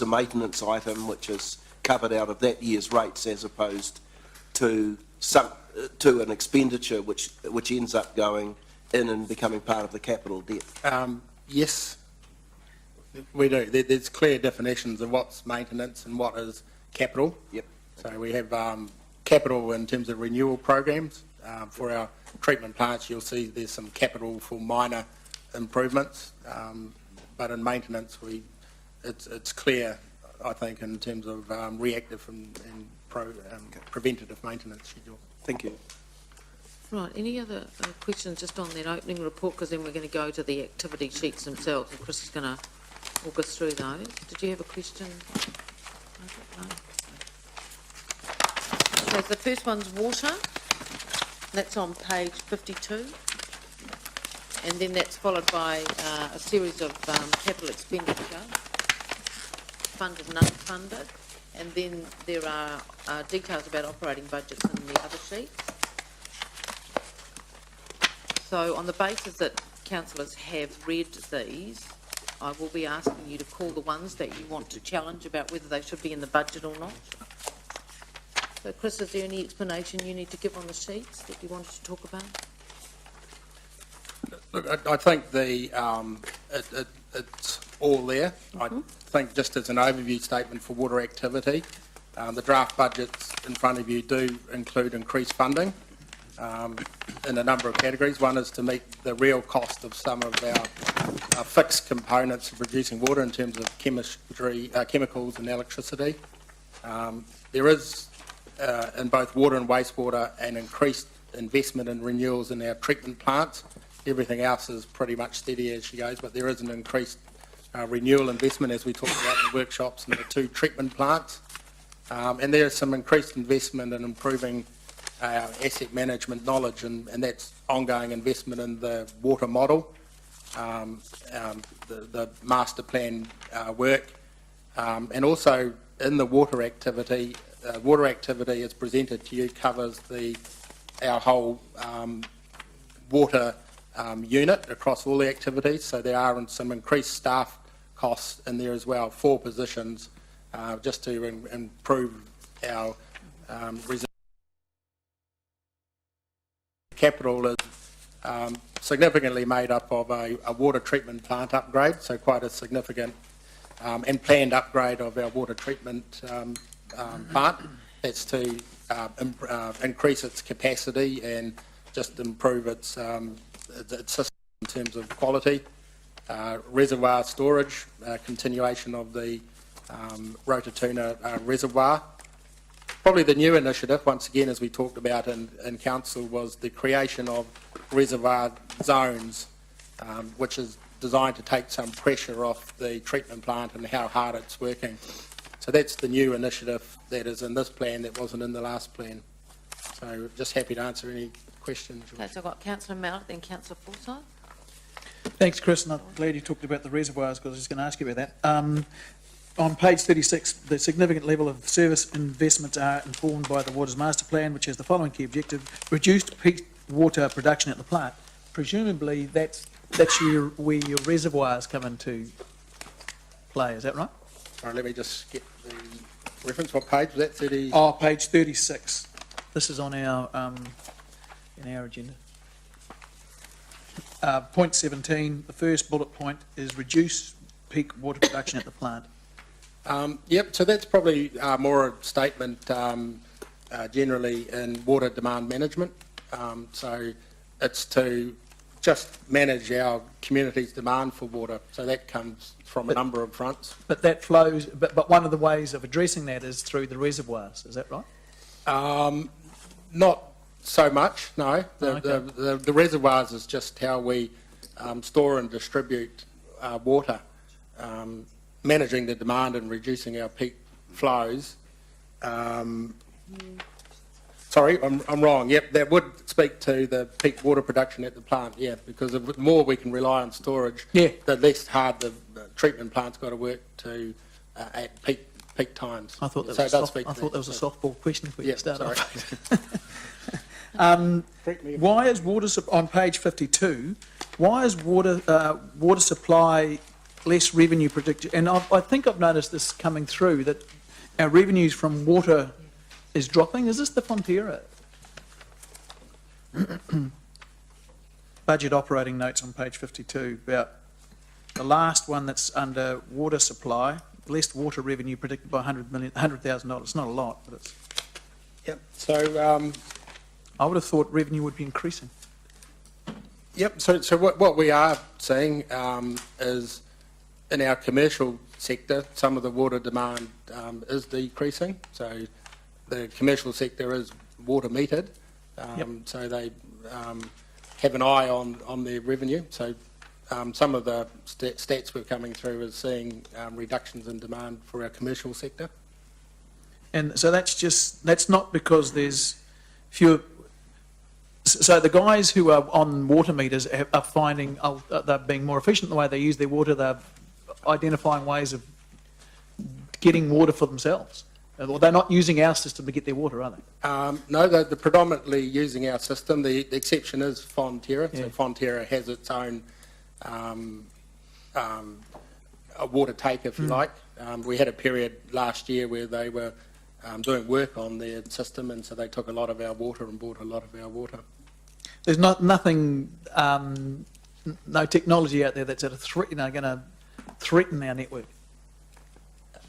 maintenance item which is covered out of that year's rates as opposed to an expenditure which ends up going in and becoming part of the capital debt?
Yes, we do. There's clear definitions of what's maintenance and what is capital.
Yep.
So we have capital in terms of renewal programs. For our treatment plants, you'll see there's some capital for minor improvements, but in maintenance, it's clear, I think, in terms of reactive and preventative maintenance schedule.
Thank you.
Right, any other questions just on that opening report, because then we're going to go to the activity sheets themselves, and Chris is going to walk us through those. Did you have a question? No. Okay, so the first one's water. That's on page 52. And then that's followed by a series of capital expenditure, funded and unfunded. And then there are details about operating budgets in the other sheet. So on the basis that councillors have read these, I will be asking you to call the ones that you want to challenge about whether they should be in the budget or not. So Chris, is there any explanation you need to give on the sheets that you wanted to talk about?
Look, I think it's all there. I think just as an overview statement for water activity, the draft budgets in front of you do include increased funding in a number of categories. One is to meet the real cost of some of our fixed components of producing water in terms of chemistry, chemicals and electricity. There is, in both water and wastewater, an increased investment in renewals in our treatment plants. Everything else is pretty much steady as she goes, but there is an increased renewal investment, as we talked about in the workshops, in the 2 treatment plants. And there is some increased investment in improving our asset management knowledge, and that's ongoing investment in the water model, the master plan work, and also in the water activity as presented to you covers our whole water unit across all the activities. So there are some increased staff costs in there as well, 4 positions, just to improve our resilience. Capital is significantly made up of a water treatment plant upgrade, so quite a significant and planned upgrade of our water treatment plant. That's to increase its capacity and just improve its system in terms of quality. Reservoir storage, continuation of the Rototuna reservoir. Probably the new initiative, once again, as we talked about in council, was the creation of reservoir zones, which is designed to take some pressure off the treatment plant and how hard it's working. So that's the new initiative that is in this plan that wasn't in the last plan. So just happy to answer any questions.
Okay, so I've got Councillor Mallett, then Councillor Forsyth.
Thanks, Chris, and I'm glad you talked about the reservoirs because I was just going to ask you about that. On page 36, the significant level of service investments are informed by the Waters Master Plan, which has the following key objective: reduced peak water production at the plant. Presumably that's where your reservoirs come into play, is that right?
All right, let me just get the reference. What page was that? 30?
Oh, page 36. This is on our in our agenda. Point 17, the first bullet point is reduce peak water production at the plant.
Yep, so that's probably more a statement generally in water demand management. So it's to just manage our community's demand for water. So that comes from a number of fronts.
But that flows, but one of the ways of addressing that is through the reservoirs, is that right?
Not so much, no.
Okay.
The reservoirs is just how we store and distribute water. Managing the demand and reducing our peak flows. Sorry, I'm wrong. Yep, that would speak to the peak water production at the plant, yeah, because the more we can rely on storage, the less hard the treatment plant's got to work to at peak times.
I thought that, was, a softball question for you to start off. Why is on page 52, why is water supply less revenue predicted? And I think I've noticed this coming through, that our revenues from water is dropping. Is this the Fonterra? Budget operating notes on page 52, about the last one that's under water supply, less water revenue predicted by $100,000. It's not a lot, but it's...
Yep, so...
I would have thought revenue would be increasing.
Yep, so what we are seeing is in our commercial sector, some of the water demand is decreasing. So the commercial sector is water metered, so they have an eye on their revenue. So some of the stats we're coming through is seeing reductions in demand for our commercial sector.
And so that's not because there's fewer. So the guys who are on water meters are finding they're being more efficient in the way they use their water. They're identifying ways of getting water for themselves. Well, they're not using our system to get their water, are they?
No, they're predominantly using our system. The exception is Fonterra.
Yeah.
So Fonterra has its own a water take, if you like. We had a period last year where they were doing work on their system, and so they took a lot of our water and bought a lot of our water.
There's nothing, no technology out there that's at a threat, going to threaten our network.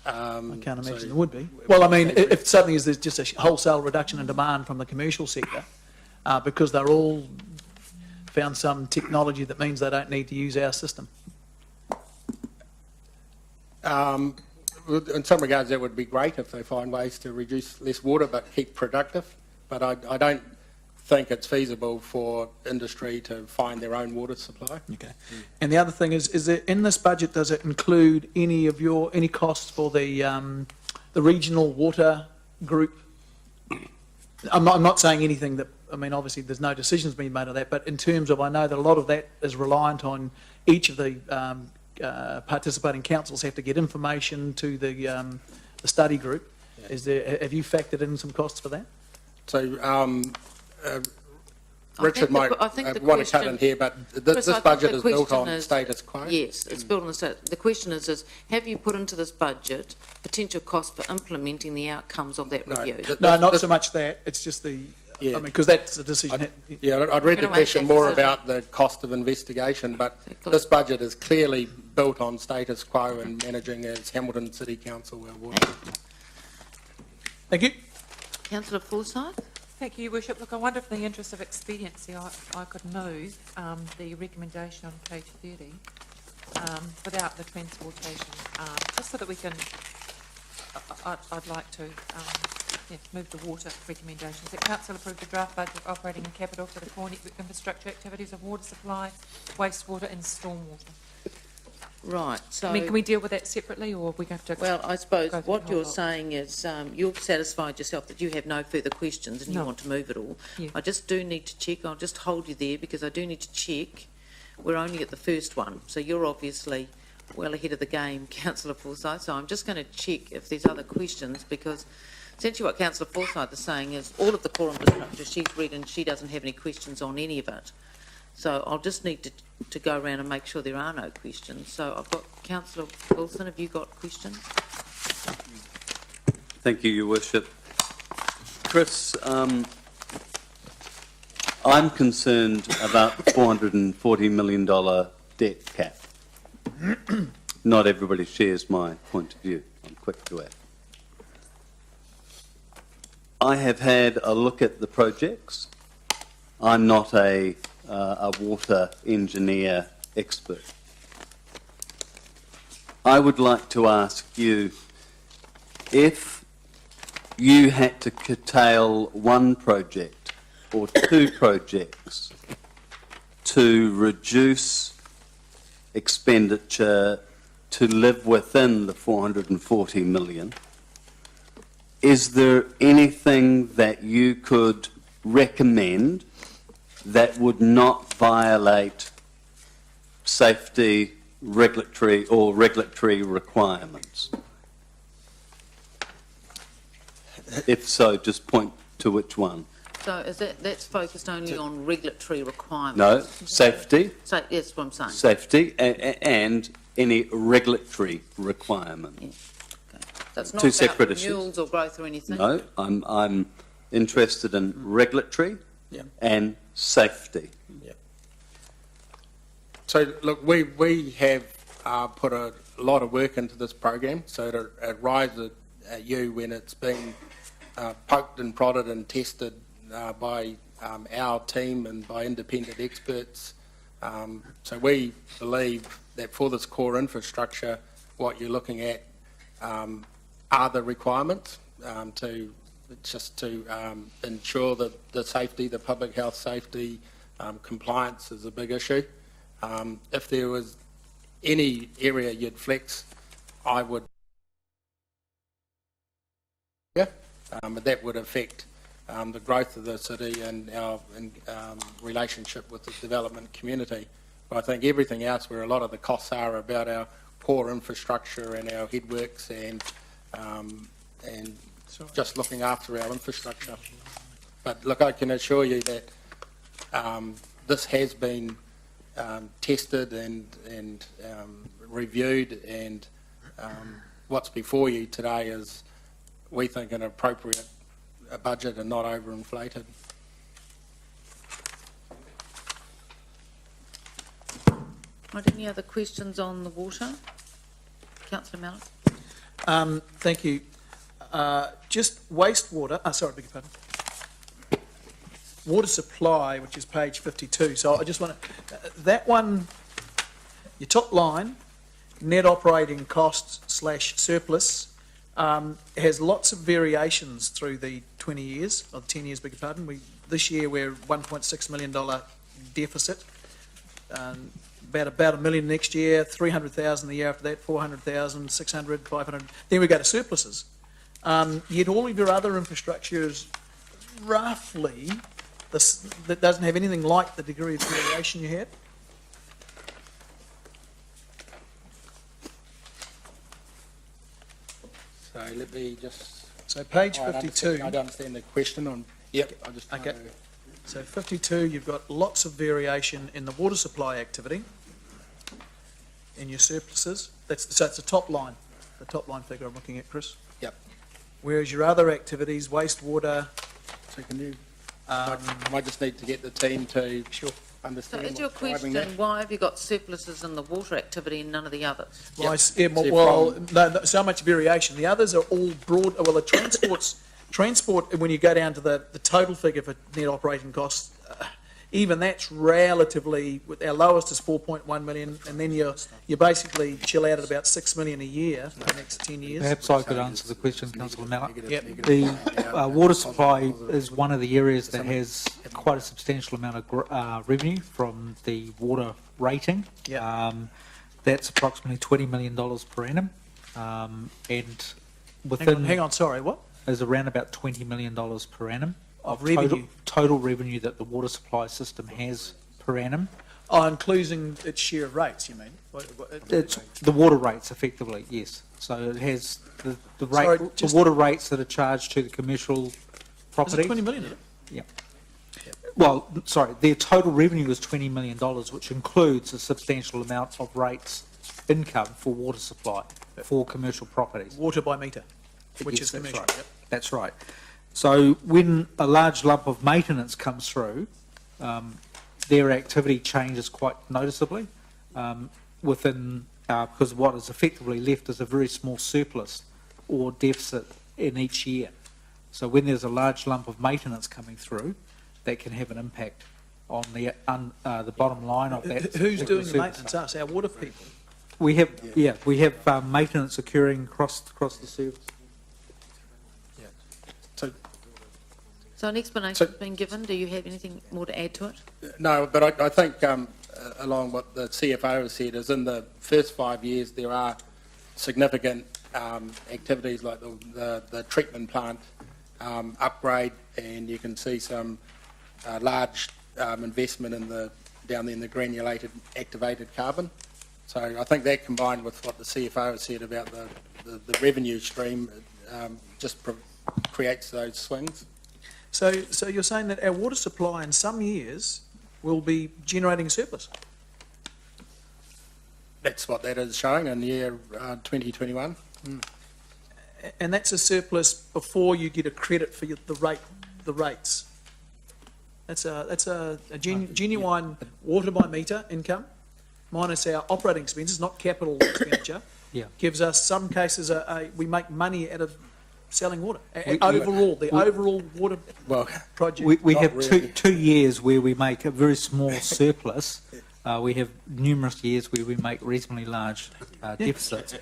I can't imagine there would be. Well, I mean, if suddenly there's just a wholesale reduction in demand from the commercial sector, because they're all found some technology that means they don't need to use our system.
In some regards, that would be great if they find ways to reduce less water but keep productive. But I don't think it's feasible for industry to find their own water supply.
Okay. And the other thing is there, in this budget, does it include any costs for the regional water group? I'm not saying anything that, I mean, obviously there's no decisions being made on that, but in terms of, I know that a lot of that is reliant on each of the participating councils have to get information to the study group. Yeah. Have you factored in some costs for that?
So Richard might want to cut in here, but
Chris,
this budget is built on status quo.
Yes, it's built on the status. The question is have you put into this budget potential cost for implementing the outcomes of that review?
No, not so much that. It's just the, I mean, because that's the decision.
I'd read the question more about the cost of investigation, but this budget is clearly built on status quo and managing as Hamilton City Council our water.
Thank you.
Councillor Forsyth?
Thank you, Your Worship. Look, I wonder if in the interest of expediency I could move the recommendation on page 30 without the transportation, just so that we can, I'd like to move the water recommendations. That Council approve the draft budget operating and capital for the core network infrastructure activities of water supply, wastewater and stormwater.
Right, so...
I mean, can we deal with that separately, or we have to...
Well, I suppose what you're saying is you've satisfied yourself that you have no further questions and you want to move it all.
Yeah.
I just do need to check. I'll just hold you there because I do need to check. We're only at the first one, so you're obviously well ahead of the game, Councillor Forsyth, so I'm just going to check if there's other questions, because essentially what Councillor Forsyth is saying is all of the core infrastructure she's read and she doesn't have any questions on any of it. So I'll just need to go around and make sure there are no questions. So I've got Councillor Wilson. Have you got questions?
Thank you, Your Worship. Chris, I'm concerned about the $440 million debt cap. Not everybody shares my point of view, I'm quick to add. I have had a look at the projects. I'm not a water engineer expert. I would like to ask you, if you had to curtail one project or two projects to reduce expenditure to live within the 440 million, is there anything that you could recommend that would not violate safety, regulatory requirements? If so, just point to which one.
So is that's focused only on regulatory requirements?
No, safety.
So that's what I'm saying.
Safety and any regulatory requirement.
Yeah. Okay. That's not
Two
about
separate issues.
renewals or growth or anything?
No, I'm interested in regulatory and safety.
Yeah. So look, we have put a lot of work into this program, so it arrives at you when it's been poked and prodded and tested by our team and by independent experts. So we believe that for this core infrastructure, what you're looking at are the requirements to just to ensure that the safety, the public health safety, compliance is a big issue. If there was any area you'd flex, I would. Yeah, but that would affect the growth of the city and our relationship with the development community. But I think everything else, where a lot of the costs are about our poor infrastructure and our headworks and just looking after our infrastructure. But look, I can assure you that this has been tested and reviewed, and what's before you today is, we think, an appropriate budget and not overinflated.
Right, any other questions on the water? Councillor Mallett.
Thank you. Just wastewater, sorry, beg your pardon. Water supply, which is page 52. So I just want to, that one, your top line, net operating costs / surplus, has lots of variations through the 20 years, or the 10 years, beg your pardon. This year we're $1.6 million deficit, about $1 million next year, 300,000 the year after that, 400,000, 600, 500. Then we go to surpluses. Yet all of your other infrastructure is roughly, that doesn't have anything like the degree of variation you had.
So let me just.
So page 52.
I don't understand the question on. Yep. I just
okay. So 52, you've got lots of variation in the water supply activity, in your surpluses. So it's the top line figure I'm looking at, Chris.
Yep.
Whereas your other activities, wastewater.
So can you? I might just need to get the team to understand.
So is your question, why have you got surpluses in the water activity and none of the others?
Well, no, so much variation. The others are all broad. Well, the transport, when you go down to the total figure for net operating costs, even that's relatively, with our lowest is 4.1 million, and then you basically chill out at about 6 million a year for the next 10 years.
Perhaps I could answer the question, Councillor Mallett.
Yep.
The water supply is one of the areas that has quite a substantial amount of revenue from the water rating.
Yep.
That's approximately $20 million per annum, and within
Hang on, sorry, what?
is around about $20 million per annum
Of revenue?
Total revenue that the water supply system has per annum.
Oh, including its share of rates, you mean?
It's the water rates, effectively, yes. So it has the rate,
Sorry,
the water rates that are charged to the commercial property.
Is it 20 million, is it?
Yeah. Well, sorry, their total revenue is $20 million, which includes a substantial amount of rates income for water supply for commercial properties.
Water by metre, which is
Yes, that's
commercial.
right.
Yep.
That's right. So when a large lump of maintenance comes through, their activity changes quite noticeably within, because what is effectively left is a very small surplus or deficit in each year. So when there's a large lump of maintenance coming through, that can have an impact on the bottom line of that.
Who's doing the
surplus.
maintenance? Us, our water people.
We have maintenance occurring across the service.
So an explanation's been given. Do you have anything more to add to it?
No, but I think along what the CFO has said is in the first 5 years there are significant activities like the treatment plant upgrade, and you can see some large investment down there in the granulated activated carbon. So I think that, combined with what the CFO has said about the revenue stream, just creates those swings.
So you're saying that our water supply in some years will be generating a surplus?
That's what that is showing in year 2021.
And that's a surplus before you get a credit for the rates. That's a genuine water by metre income minus our operating expenses, not capital expenditure.
Yeah.
Gives us, some cases, we make money out of selling water. Overall water project.
We have two years where we make a very small surplus. We have numerous years where we make reasonably large deficits.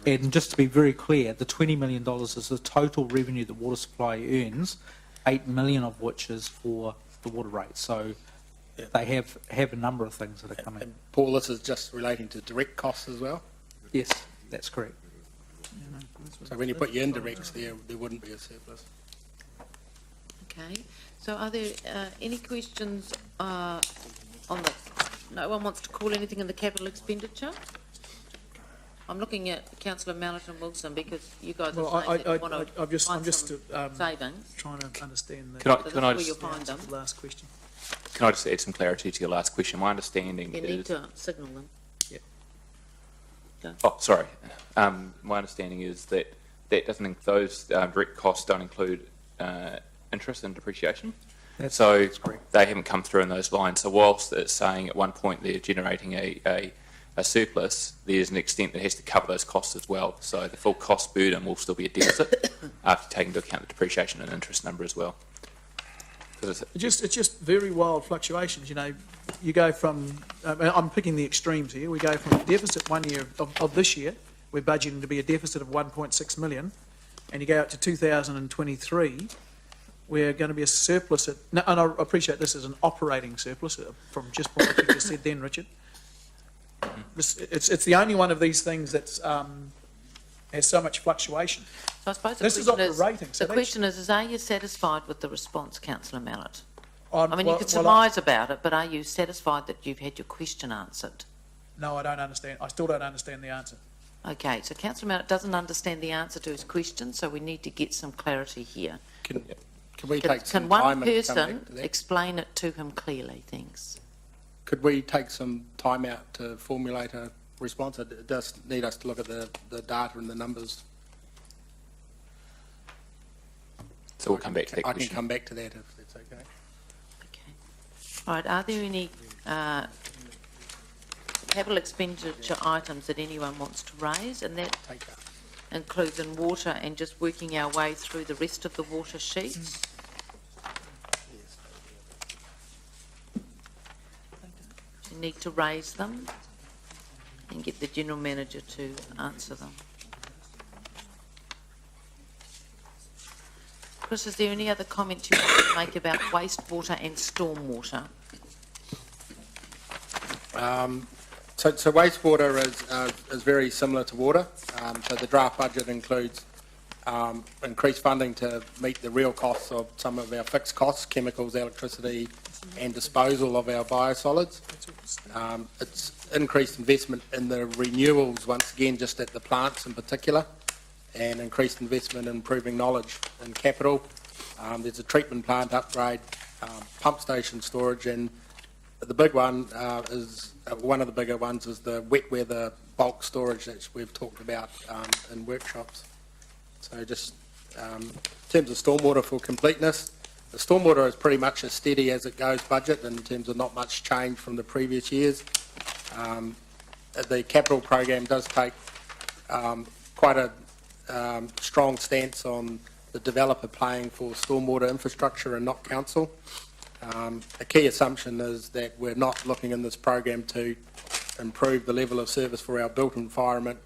And just to be very clear, the $20 million is the total revenue that water supply earns, 8 million of which is for the water rates. So they have a number of things that are coming.
And Paul, this is just relating to direct costs as well?
Yes, that's correct.
So when you put your indirects there wouldn't be a surplus.
Okay, so are there any questions on the, no one wants to call anything in the capital expenditure? I'm looking at Councillor Mallet and Wilson because you guys
Well,
are saying that you want
I'm
to
just
find some savings.
trying to understand the,
Can I
So this is
just
where you'll find them.
the last question.
Can I just add some clarity to your last question? My understanding
You need
is...
to signal them.
Oh, sorry. My understanding is that those direct costs don't include interest and depreciation. So they haven't come through in those lines. So whilst it's saying at one point they're generating a surplus, there's an extent that has to cover those costs as well. So the full cost burden will still be a deficit after taking into account the depreciation and interest number as well.
It's just very wild fluctuations. You know, you go from, I'm picking the extremes here. We go from a deficit one year of this year, we're budgeting to be a deficit of 1.6 million, and you go out to 2023, we're going to be a surplus at, no, and I appreciate this is an operating surplus from just what you just said then, Richard. It's the only one of these things that's has so much fluctuation.
So I suppose
This is
the question
operating, so
the question is are you satisfied with the response, Councillor Mallet?
I
I mean, you could surmise about it, but are you satisfied that you've had your question answered?
No, I don't understand. I still don't understand the answer.
Okay, so Councillor Mallet doesn't understand the answer to his question, so we need to get some clarity here.
Can we take some
Can one
time and come
person
back to that?
explain it to him clearly? Thanks.
Could we take some time out to formulate a response? It does need us to look at the data and the numbers.
So we'll come back to that
I
question.
can come back to that if that's okay.
Okay. All right, are there any capital expenditure items that anyone wants to raise? And that includes in water and just working our way through the rest of the water sheets. You need to raise them and get the General Manager to answer them. Chris, is there any other comments you want to make about wastewater and stormwater?
So wastewater is very similar to water. So the draft budget includes increased funding to meet the real costs of some of our fixed costs, chemicals, electricity, and disposal of our biosolids. It's increased investment in the renewals, once again, just at the plants in particular, and increased investment in improving knowledge and capital. There's a treatment plant upgrade, pump station storage, and the big one is, one of the bigger ones is the wet weather bulk storage that we've talked about in workshops. So just in terms of stormwater for completeness, the stormwater is pretty much as steady as it goes budget in terms of not much change from the previous years. The capital program does take quite a strong stance on the developer paying for stormwater infrastructure and not council. A key assumption is that we're not looking in this program to improve the level of service for our built environment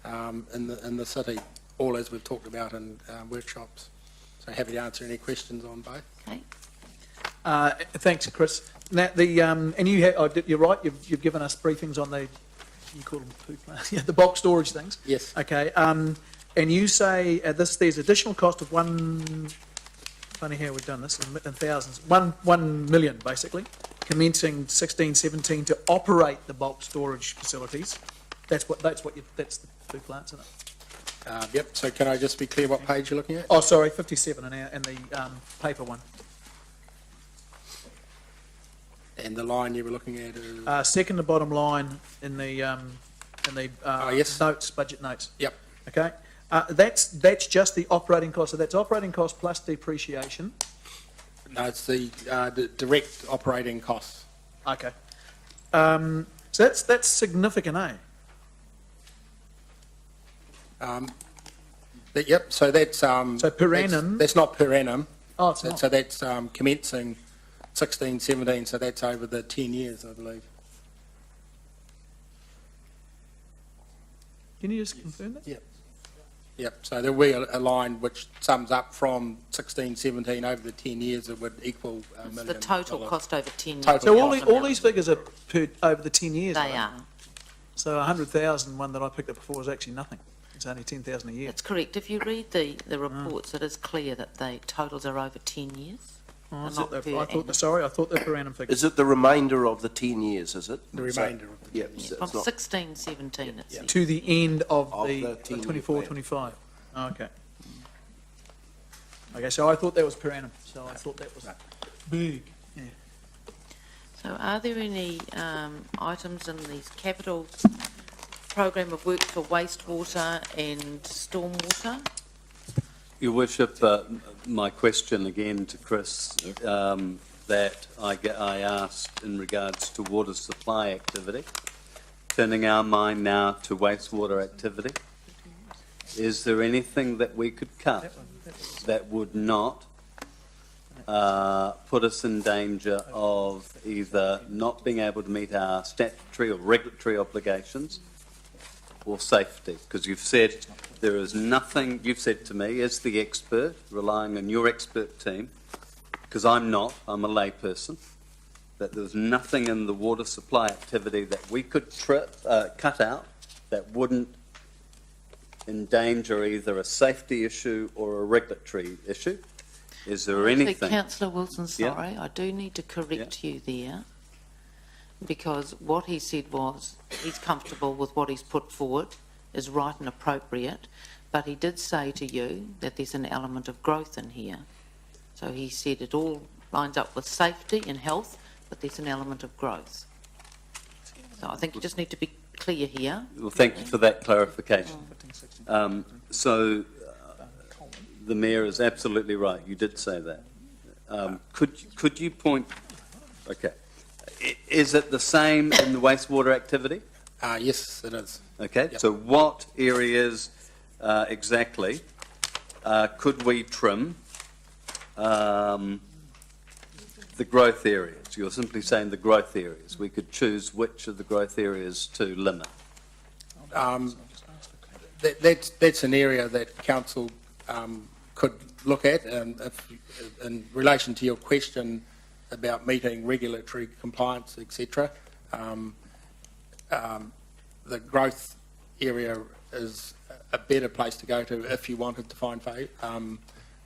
in the city, all as we've talked about in workshops. So happy to answer any questions on both.
Okay.
Thanks, Chris. Now, and you're right, you've given us briefings on the, you call them poo plants, yeah, the bulk storage things.
Yes.
Okay, and you say there's additional cost of funny how we've done this in thousands, 1 million basically, commencing 16-17 to operate the bulk storage facilities. That's the poo plants, isn't it?
Yep, so can I just be clear what page you're looking at?
Oh, sorry, 57 in the paper one.
And the line you were looking at is?
Second to bottom line in the
yes.
notes, budget notes.
Yep.
Okay, that's just the operating cost. So that's operating cost plus depreciation.
No, it's the direct operating costs.
Okay, so that's significant, eh?
Yep. So that's
so per annum.
That's not per annum.
Oh, it's not.
So that's commencing 16-17. So that's over the 10 years, I believe.
Can you just confirm that?
Yep. Yep, so there will be a line which sums up from 16, 17 over the 10 years, it would equal $1
It's
million.
the total cost over 10 years.
Total
So
cost.
all these figures are per, over the 10 years,
They
right?
are.
So 100,000 one that I picked up before was actually nothing. It's only 10,000 a year.
That's correct. If you read the reports, it is clear that the totals are over 10 years.
Oh, is
not
it the-
per
I thought,
annum.
sorry, I thought they were per annum figures.
Is it the remainder of the 10 years, is it?
The remainder of the
Yeah,
10
so
From
it's not,
16, 17, it says.
To the end of
Of
the
the 10-year
24,
plan.
25. Oh, okay. Okay, so I thought that was per annum, so I thought that was big. Yeah.
So are there any items in these capital program of work for wastewater and stormwater?
Your Worship, my question again to Chris, that I asked in regards to water supply activity, turning our mind now to wastewater activity. Is there anything that we could cut that would not put us in danger of either not being able to meet our statutory or regulatory obligations or safety? Because you've said there is nothing, you've said to me as the expert, relying on your expert team, because I'm not, I'm a layperson, that there's nothing in the water supply activity that we could cut out that wouldn't endanger either a safety issue or a regulatory issue. Is there anything?
Councillor Wilson,
Yeah.
sorry, I do need to correct you there, because what he said was he's comfortable with what he's put forward is right and appropriate, but he did say to you that there's an element of growth in here. So he said it all lines up with safety and health, but there's an element of growth. So I think you just need to be clear here.
Well, thank you for that clarification. The Mayor is absolutely right. You did say that. Could you point? Okay. Is it the same in the wastewater activity?
Yes, it is.
Okay.
Yep.
So what areas exactly could we trim? The growth areas. You're simply saying the growth areas. We could choose which of the growth areas to limit.
That's an area that council could look at, and in relation to your question about meeting regulatory compliance, etc. The growth area is a better place to go to if you wanted to find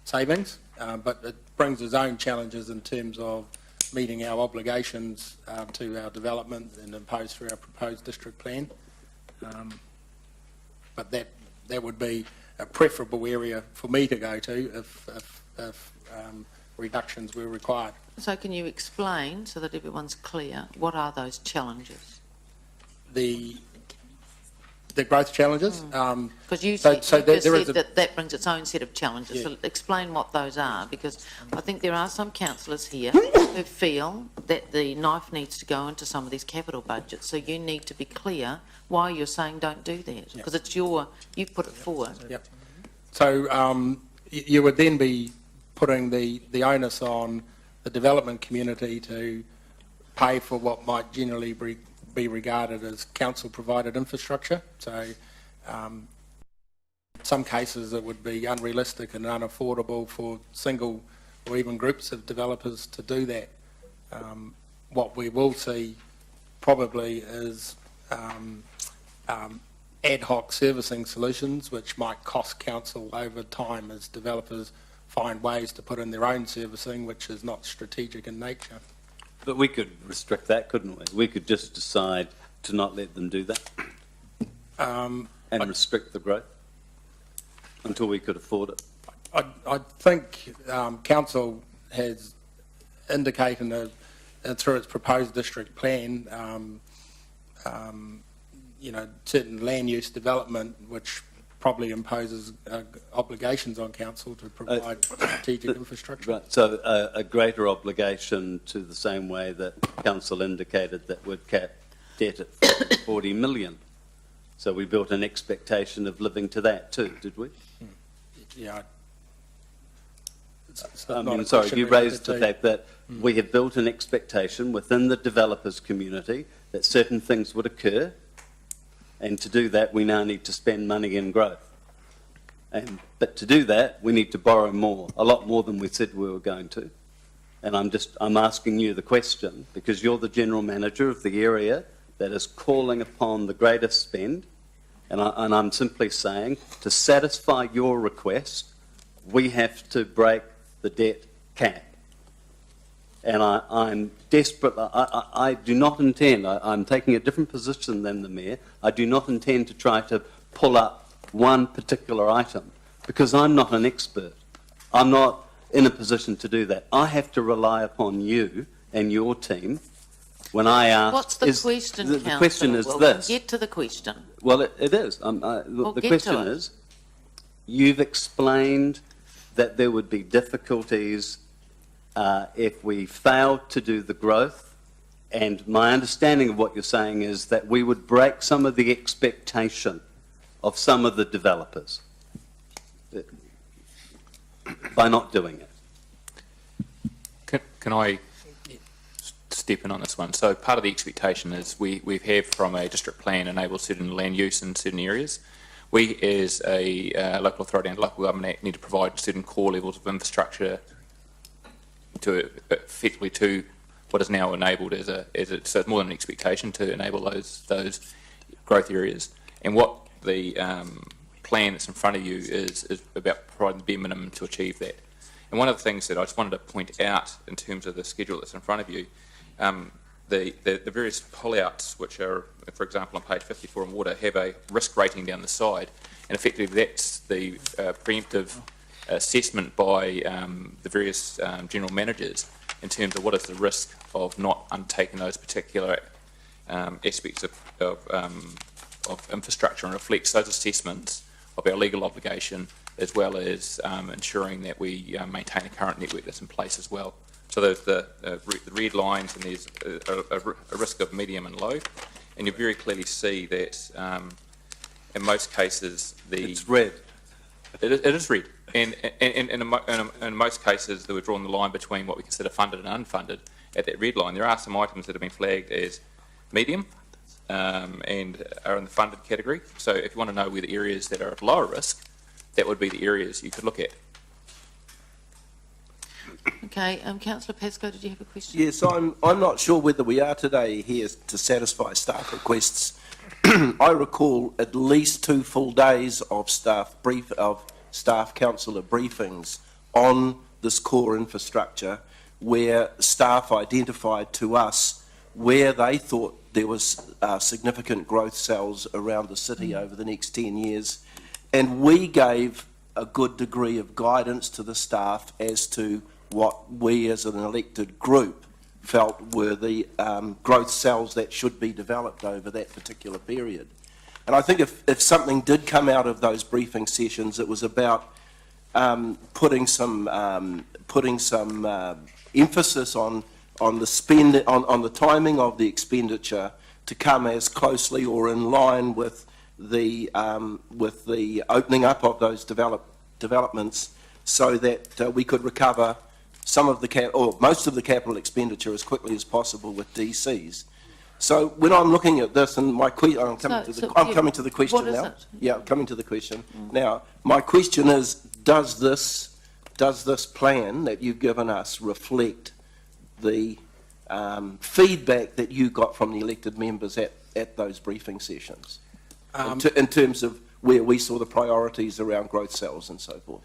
savings, but it brings its own challenges in terms of meeting our obligations to our development and imposed through our proposed district plan. But that would be a preferable area for me to go to if reductions were required.
So can you explain, so that everyone's clear, what are those challenges?
The growth challenges.
Because you
so
said,
there
you just
is
said
a-
that brings its own set of challenges.
Yeah.
So explain what those are, because I think there are some councillors here who feel that the knife needs to go into some of these capital budgets. So you need to be clear why you're saying don't do that, because it's you've put it forward.
Yep. So you would then be putting the onus on the development community to pay for what might generally be regarded as council-provided infrastructure. So in some cases it would be unrealistic and unaffordable for single or even groups of developers to do that. What we will see probably is ad hoc servicing solutions, which might cost council over time as developers find ways to put in their own servicing, which is not strategic in nature.
But we could restrict that, couldn't we? We could just decide to not let them do that and restrict the growth until we could afford it.
I think council has indicated through its proposed district plan, certain land use development, which probably imposes obligations on council to provide strategic infrastructure.
Right, so a greater obligation to the same way that council indicated that would cap debt at 40 million. So we built an expectation of living to that too, did we?
Yeah.
Sorry, you raised the fact that we have built an expectation within the developers community that certain things would occur And to do that, we now need to spend money in growth. But to do that, we need to borrow more, a lot more than we said we were going to. And I'm asking you the question, because you're the general manager of the area that is calling upon the greatest spend, and I'm simply saying, to satisfy your request, we have to break the debt cap. And I'm desperate. I do not intend, I'm taking a different position than the Mayor, I do not intend to try to pull up one particular item, because I'm not an expert. I'm not in a position to do that. I have to rely upon you and your team when I ask...
What's the question,
The question is
Well,
this.
get to the question.
Well, it is.
Well,
The
get
question
to it.
is, you've explained that there would be difficulties if we failed to do the growth, and my understanding of what you're saying is that we would break some of the expectation of some of the developers by not doing it.
Can I step in on this one? So part of the expectation is we have from a district plan enabled certain land use in certain areas. We as a local authority and local government need to provide certain core levels of infrastructure to effectively to what is now enabled so it's more than an expectation to enable those growth areas. And what the plan that's in front of you is about providing the bare minimum to achieve that. And one of the things that I just wanted to point out in terms of the schedule that's in front of you, the various pull-outs, which are, for example, on page 54 in water, have a risk rating down the side, and effectively that's the preemptive assessment by the various general managers in terms of what is the risk of not undertaking those particular aspects of infrastructure, and reflects those assessments of our legal obligation, as well as ensuring that we maintain a current network that's in place as well. So there's the red lines, and there's a risk of medium and low, and you very clearly see that in most cases
It's red.
It is red, and in most cases we've drawn the line between what we consider funded and unfunded at that red line. There are some items that have been flagged as medium and are in the funded category. So if you want to know where the areas that are at lower risk, that would be the areas you could look at.
Okay, Councillor Pascoe, did you have a question?
Yes, I'm not sure whether we are today here to satisfy staff requests. I recall at least 2 full days of staff councillor briefings on this core infrastructure, where staff identified to us where they thought there was significant growth cells around the city over the next 10 years, and we gave a good degree of guidance to the staff as to what we as an elected group felt were the growth cells that should be developed over that particular period. And I think if something did come out of those briefing sessions, it was about putting some emphasis on the timing of the expenditure to come as closely or in line with the opening up of those developments, so that we could recover some of the most of the capital expenditure as quickly as possible with DCs. So when I'm looking at this, and I'm coming to the question
what is
now.
it?
Yeah, I'm coming to the question now. My question is: does this plan that you've given us reflect the feedback that you got from the elected members at those briefing sessions, in terms of where we saw the priorities around growth cells and so forth?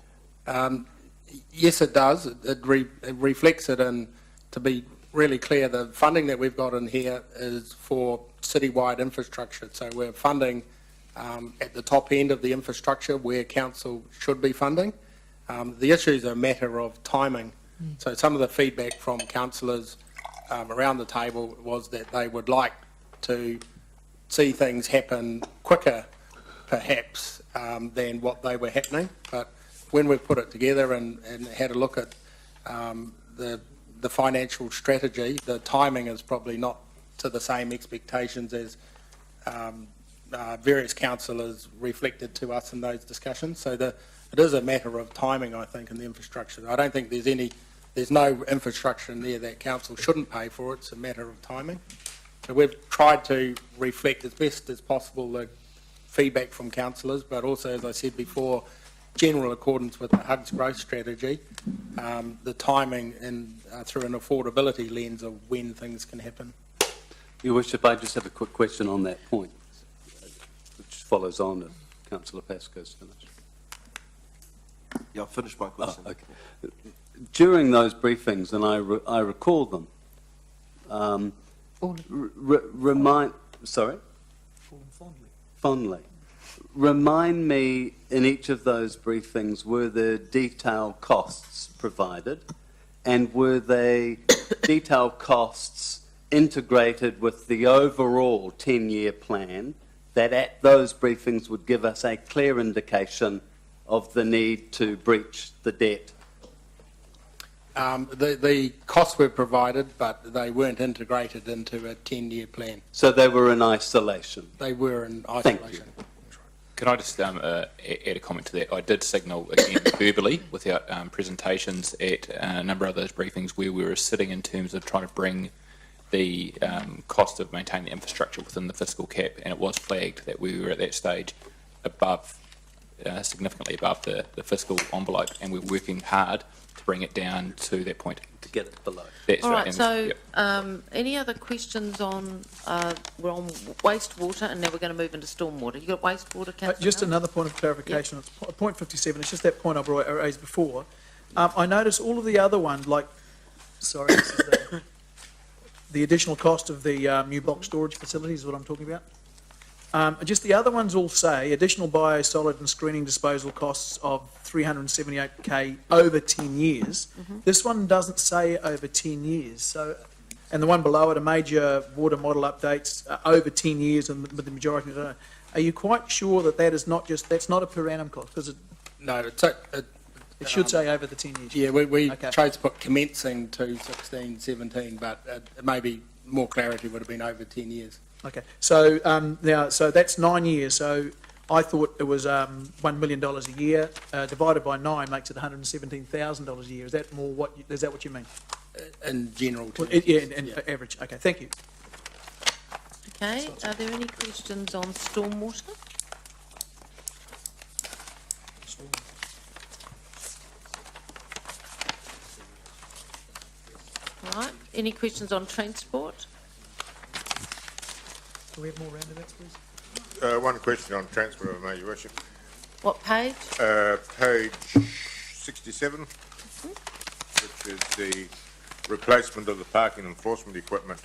Yes, it does. It reflects it, and to be really clear, the funding that we've got in here is for citywide infrastructure. So we're funding at the top end of the infrastructure where council should be funding. The issue is a matter of timing. So some of the feedback from councillors around the table was that they would like to see things happen quicker, perhaps, than what they were happening. But when we put it together and had a look at the financial strategy, the timing is probably not to the same expectations as various councillors reflected to us in those discussions. So it is a matter of timing, I think, in the infrastructure. I don't think there's no infrastructure in there that council shouldn't pay for. It's a matter of timing. So we've tried to reflect as best as possible the feedback from councillors, but also, as I said before, general accordance with the HUG's growth strategy, the timing and through an affordability lens of when things can happen.
Your Worship, I just have a quick question on that point, which follows on if Councillor Pascoe's finished.
Yeah, I've finished my question.
Oh, okay. During those briefings, and I recall them, fondly. Remind me, in each of those briefings, were there detailed costs provided, and were they detailed costs integrated with the overall 10-year plan that at those briefings would give us a clear indication of the need to breach the debt?
The costs were provided, but they weren't integrated into a 10-year plan.
So they were in isolation?
They were in isolation.
Thank you.
Can I just add a comment to that? I did signal again verbally without presentations at a number of those briefings where we were sitting in terms of trying to bring the cost of maintaining the infrastructure within the fiscal cap, and it was flagged that we were at that stage above, significantly above the fiscal envelope, and we're working hard to bring it down to that point.
To get it below.
That's
All
right.
right, so
Yep.
any other questions on, we're on wastewater and now we're going to move into stormwater. You got wastewater, Councillor?
Just
Mills?
another point of clarification. It's point 57. It's just that point I raised before. I noticed all of the other ones, like, sorry, this is the additional cost of the new bulk storage facilities is what I'm talking about. Just the other ones all say additional biosolid and screening disposal costs of 378k over 10 years. This one doesn't say over 10 years. So, and the one below it, a major water model updates over 10 years, and with the majority. Are you quite sure that that is not just that's not a per annum cost? Because
No,
it should say over the 10 years.
Yeah, we
Okay.
chose to put commencing to 16, 17, but maybe more clarity would have been over 10 years.
Okay, so now, so that's 9 years. So I thought it was $1 million a year divided by 9 makes it $117,000 a year. Is that more what? Is that what you mean?
In general terms.
Well, yeah, in average. Okay, thank you.
Okay, are there any questions on stormwater? All right, any questions on transport?
Do we have more roundabouts, please?
One question on transport, if I may, Your Worship.
What page?
Page 67, which is the replacement of the parking enforcement equipment,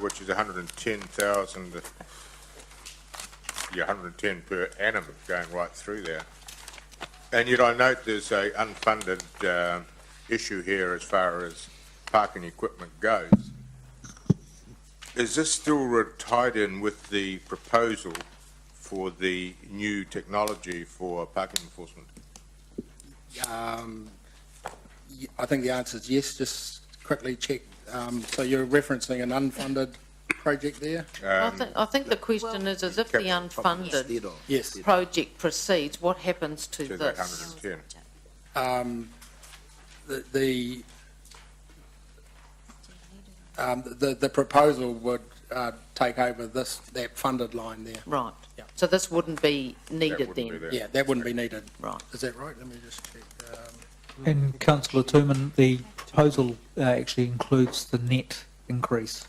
which is 110,000, 110 per annum going right through there. And yet I note there's a unfunded issue here as far as parking equipment goes. Is this still tied in with the proposal for the new technology for parking enforcement?
I think the answer is yes. Just quickly check. So you're referencing an unfunded project there?
I think the question is if the unfunded
Yes.
project proceeds, what happens to
To that
this?
110.
The proposal would take over that funded line there.
Right,
Yeah.
so this wouldn't be needed
wouldn't be
then?
there.
Yeah, that wouldn't be needed.
Right.
Is that right? Let me just check.
And Councillor Tooman, the proposal actually includes the net increase.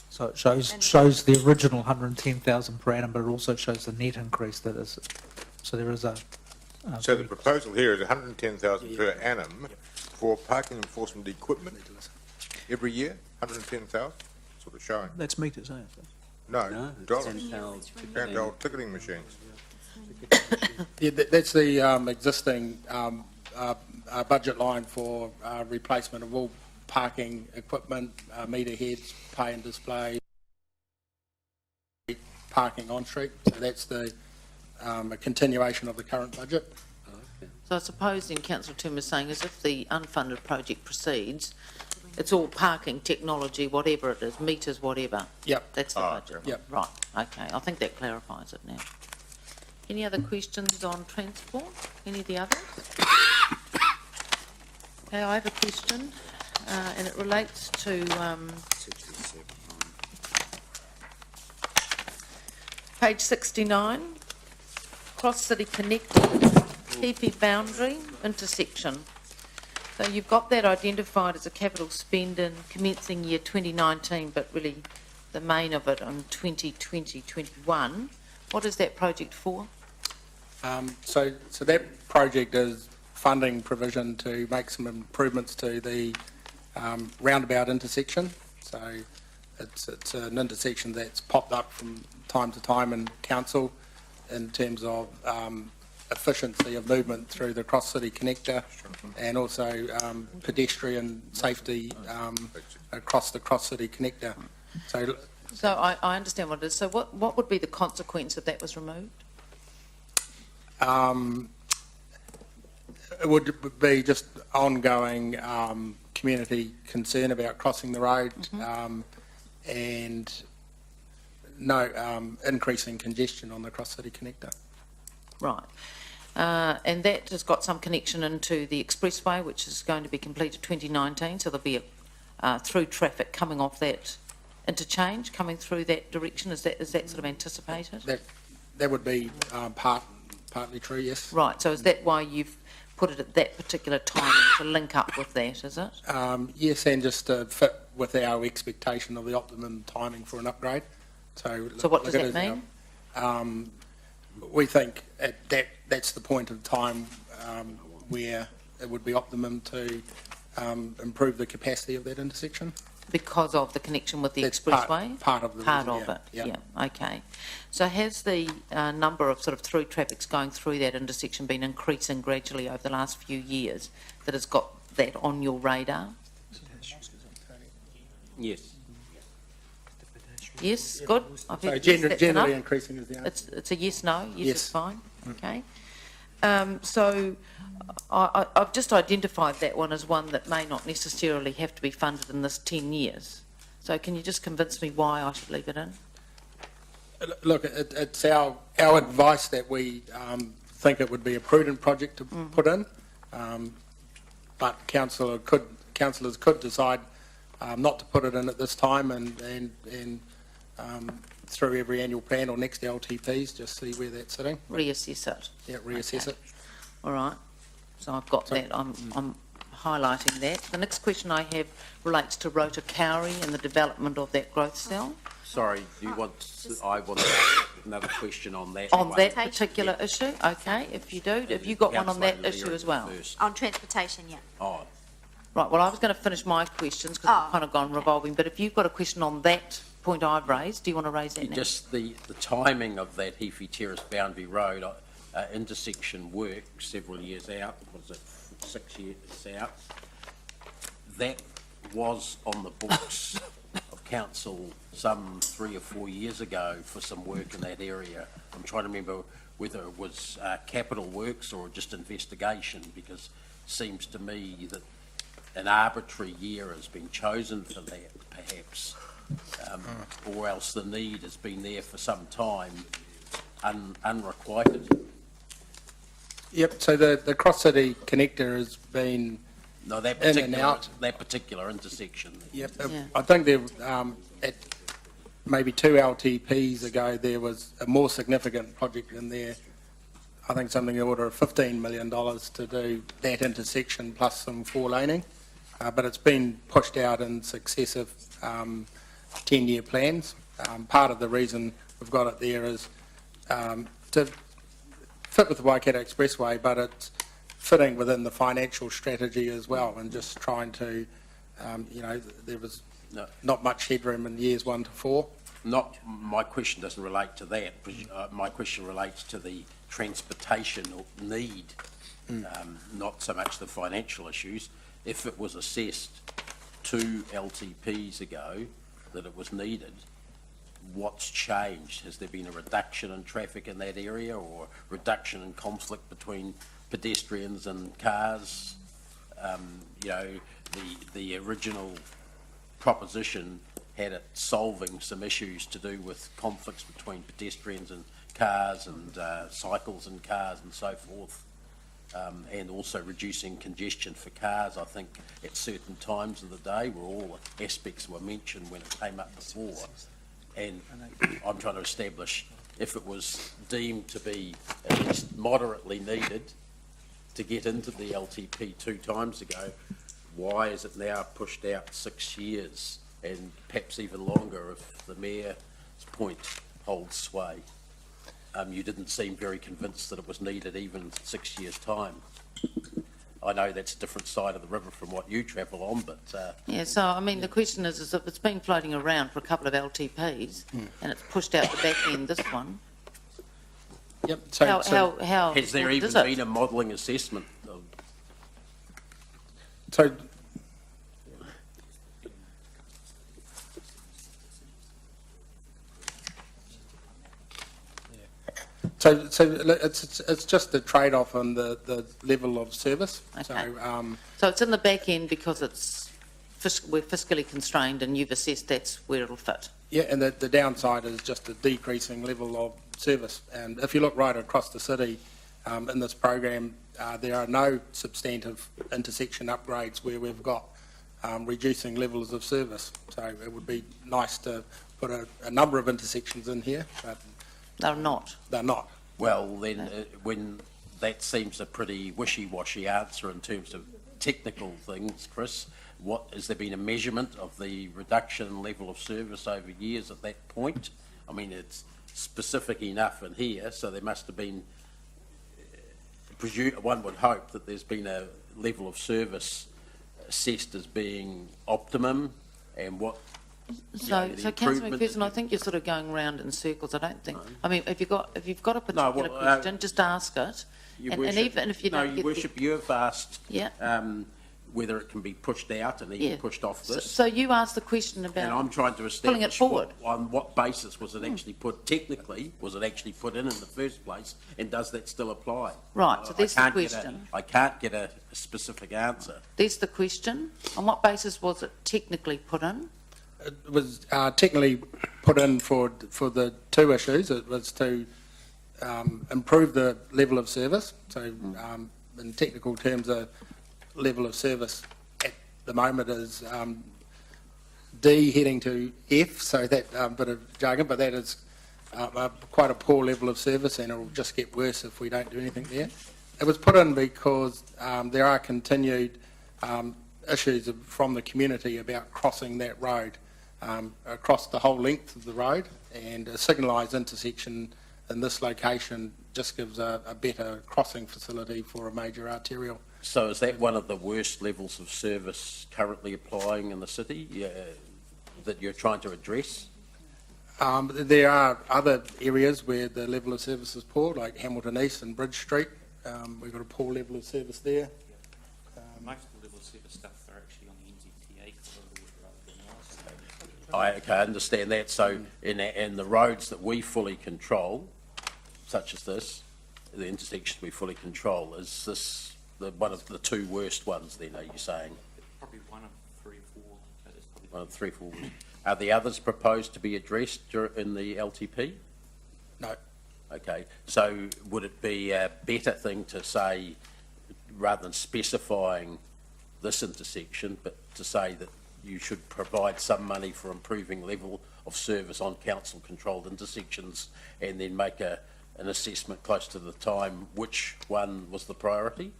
So it shows the original 110,000 per annum, but it also shows the net increase that is. So there is a.
So the proposal here is 110,000 per annum for parking enforcement equipment every year, 110,000, sort of showing.
That's meters, isn't it?
No, dollars. Handheld ticketing machines.
Yeah, that's the existing budget line for replacement of all parking equipment, meter heads, pay and display, parking on street. So that's the a continuation of the current budget.
So I suppose then Councillor Toom is saying is if the unfunded project proceeds, it's all parking technology, whatever it is, meters, whatever.
Yep.
That's the budget.
Yep.
Right, okay, I think that clarifies it now. Any other questions on transport? Any of the others? Okay, I have a question, and it relates to Page 69, cross-city connector, Keepi boundary intersection. So you've got that identified as a capital spend in commencing year 2019, but really the main of it on 2020-21. What is that project for?
So that project is funding provision to make some improvements to the roundabout intersection. So it's an intersection that's popped up from time to time in council in terms of efficiency of movement through the cross-city connector and also pedestrian safety across the cross-city connector.
So I understand what it is. So what would be the consequence if that was removed?
It would be just ongoing community concern about crossing the road and no increasing congestion on the cross-city connector.
Right. And that has got some connection into the expressway, which is going to be completed 2019, so there'll be a through traffic coming off that interchange, coming through that direction. Is that sort of anticipated?
That would be partly true, yes.
Right, so is that why you've put it at that particular time to link up with that, is it?
Yes, and just to fit with our expectation of the optimum timing for an upgrade. So
what does that mean?
We think that's the point of time where it would be optimum to improve the capacity of that intersection.
Because of the connection with the
That's
expressway?
Part of the reason,
it,
yeah.
yeah, okay. So has the number of sort of through traffics going through that intersection been increasing gradually over the last few years that has got that on your radar?
Yes.
Yes, good. I've
So
heard yes, that's
generally
enough.
increasing is the answer.
It's a yes, no, yes,
Yes.
it's fine, okay. So I've just identified that one as one that may not necessarily have to be funded in this 10 years. So can you just convince me why I should leave it in?
Look, it's our advice that we think it would be a prudent project to put in, but councillors could decide not to put it in at this time and through every annual plan or next LTPs, just see where that's sitting.
Reassess it.
Yeah, reassess it.
All right. So I've got that. I'm highlighting that. The next question I have relates to Rota Kauri and the development of that growth cell.
Sorry, I want to ask another question on that.
On that particular issue? Okay, if you do. Have you got one on that
Councillor
issue
Leary
as well?
first.
On transportation, yeah.
Oh,
Right, well, I was going to finish my questions because I've kind of gone revolving, but if you've got a question on that point I've raised, do you want to raise that now?
just the timing of that Heafy Terrace Boundary Road intersection work several years out, was it 6 years out? That was on the books of council some 3 or 4 years ago for some work in that area. I'm trying to remember whether it was capital works or just investigation, because it seems to me that an arbitrary year has been chosen for that, perhaps, or else the need has been there for some time, unrequited.
Yep, so the cross-city connector has been
No, that
in and out.
particular intersection.
Yep,
Yeah.
I think there, at maybe 2 LTPs ago, there was a more significant project in there. I think something in the order of $15 million to do that intersection plus some 4-laning. But it's been pushed out in successive 10-year plans. Part of the reason we've got it there is to fit with the Waikato Expressway, but it's fitting within the financial strategy as well, and just trying to, there was not much headroom in years 1 to 4.
My question doesn't relate to that. My question relates to the transportation need, not so much the financial issues. If it was assessed 2 LTPs ago that it was needed, what's changed? Has there been a reduction in traffic in that area, or reduction in conflict between pedestrians and cars? The original proposition had it solving some issues to do with conflicts between pedestrians and cars and cycles and cars and so forth. And also reducing congestion for cars, I think, at certain times of the day, where all aspects were mentioned when it came up before. And I'm trying to establish if it was deemed to be at least moderately needed to get into the LTP 2 times ago, why is it now pushed out 6 years and perhaps even longer if the mayor's point holds sway? You didn't seem very convinced that it was needed even 6 years' time. I know that's a different side of the river from what you travel on, but...
Yeah, so, I mean, the question is if it's been floating around for a couple of LTPs and it's pushed out the back end, this one,
Yep. So,
how
has there
important
even
is it?
been a modelling assessment of...
so it's just a trade-off on the level of service.
Okay.
So
So it's in the back end because we're fiscally constrained and you've assessed that's where it'll fit.
yeah, and the downside is just a decreasing level of service. And if you look right across the city in this program, there are no substantive intersection upgrades where we've got reducing levels of service. So it would be nice to put a number of intersections in here, but
They're not.
they're not.
Well, then, when that seems a pretty wishy-washy answer in terms of technical things, Chris, has there been a measurement of the reduction level of service over years at that point? I mean, it's specific enough in here, so there must have been, one would hope that there's been a level of service assessed as being optimum, and what...
So,
the
so Councillor
improvement
McPherson, I
that
think you're sort of going round in circles. I don't think. I mean, if you've got a
No,
particular
well,
question, just ask it.
Your
And
Worship,
even if you
no,
don't
Your
get
Worship, you have asked
Yeah.
whether it can be pushed out and even
Yeah.
pushed off
So,
this.
so you asked the question
And
about
I'm trying to
pulling it
establish
forward.
on what basis was it actually put, technically, was it actually put in the first place, and does that still apply?
Right, so there's the
I can't get
question.
I can't get a specific answer.
There's the question. On what basis was it technically put in?
It was technically put in for the 2 issues. It was to improve the level of service. So in technical terms, the level of service at the moment is D heading to F, so that bit of jargon, but that is quite a poor level of service, and it will just get worse if we don't do anything there. It was put in because there are continued issues from the community about crossing that road across the whole length of the road, and a signalised intersection in this location just gives a better crossing facility for a major arterial.
So is that one of the worst levels of service currently applying in the city that you're trying to address?
There are other areas where the level of service is poor, like Hamilton East and Bridge Street. We've got a poor level of service there.
Most of the level of service stuff are actually on the NZTA corridor rather than ours.
I understand that. So in the roads that we fully control, such as this, the intersections we fully control, is this one of the 2 worst ones then, are you saying?
Probably one of 3 or 4. That is probably
One of 3 or 4. Are the others proposed to be addressed in the LTP?
No.
Okay. So would it be a better thing to say, rather than specifying this intersection, but to say that you should provide some money for improving level of service on council-controlled intersections, and then make an assessment close to the time which one was the priority?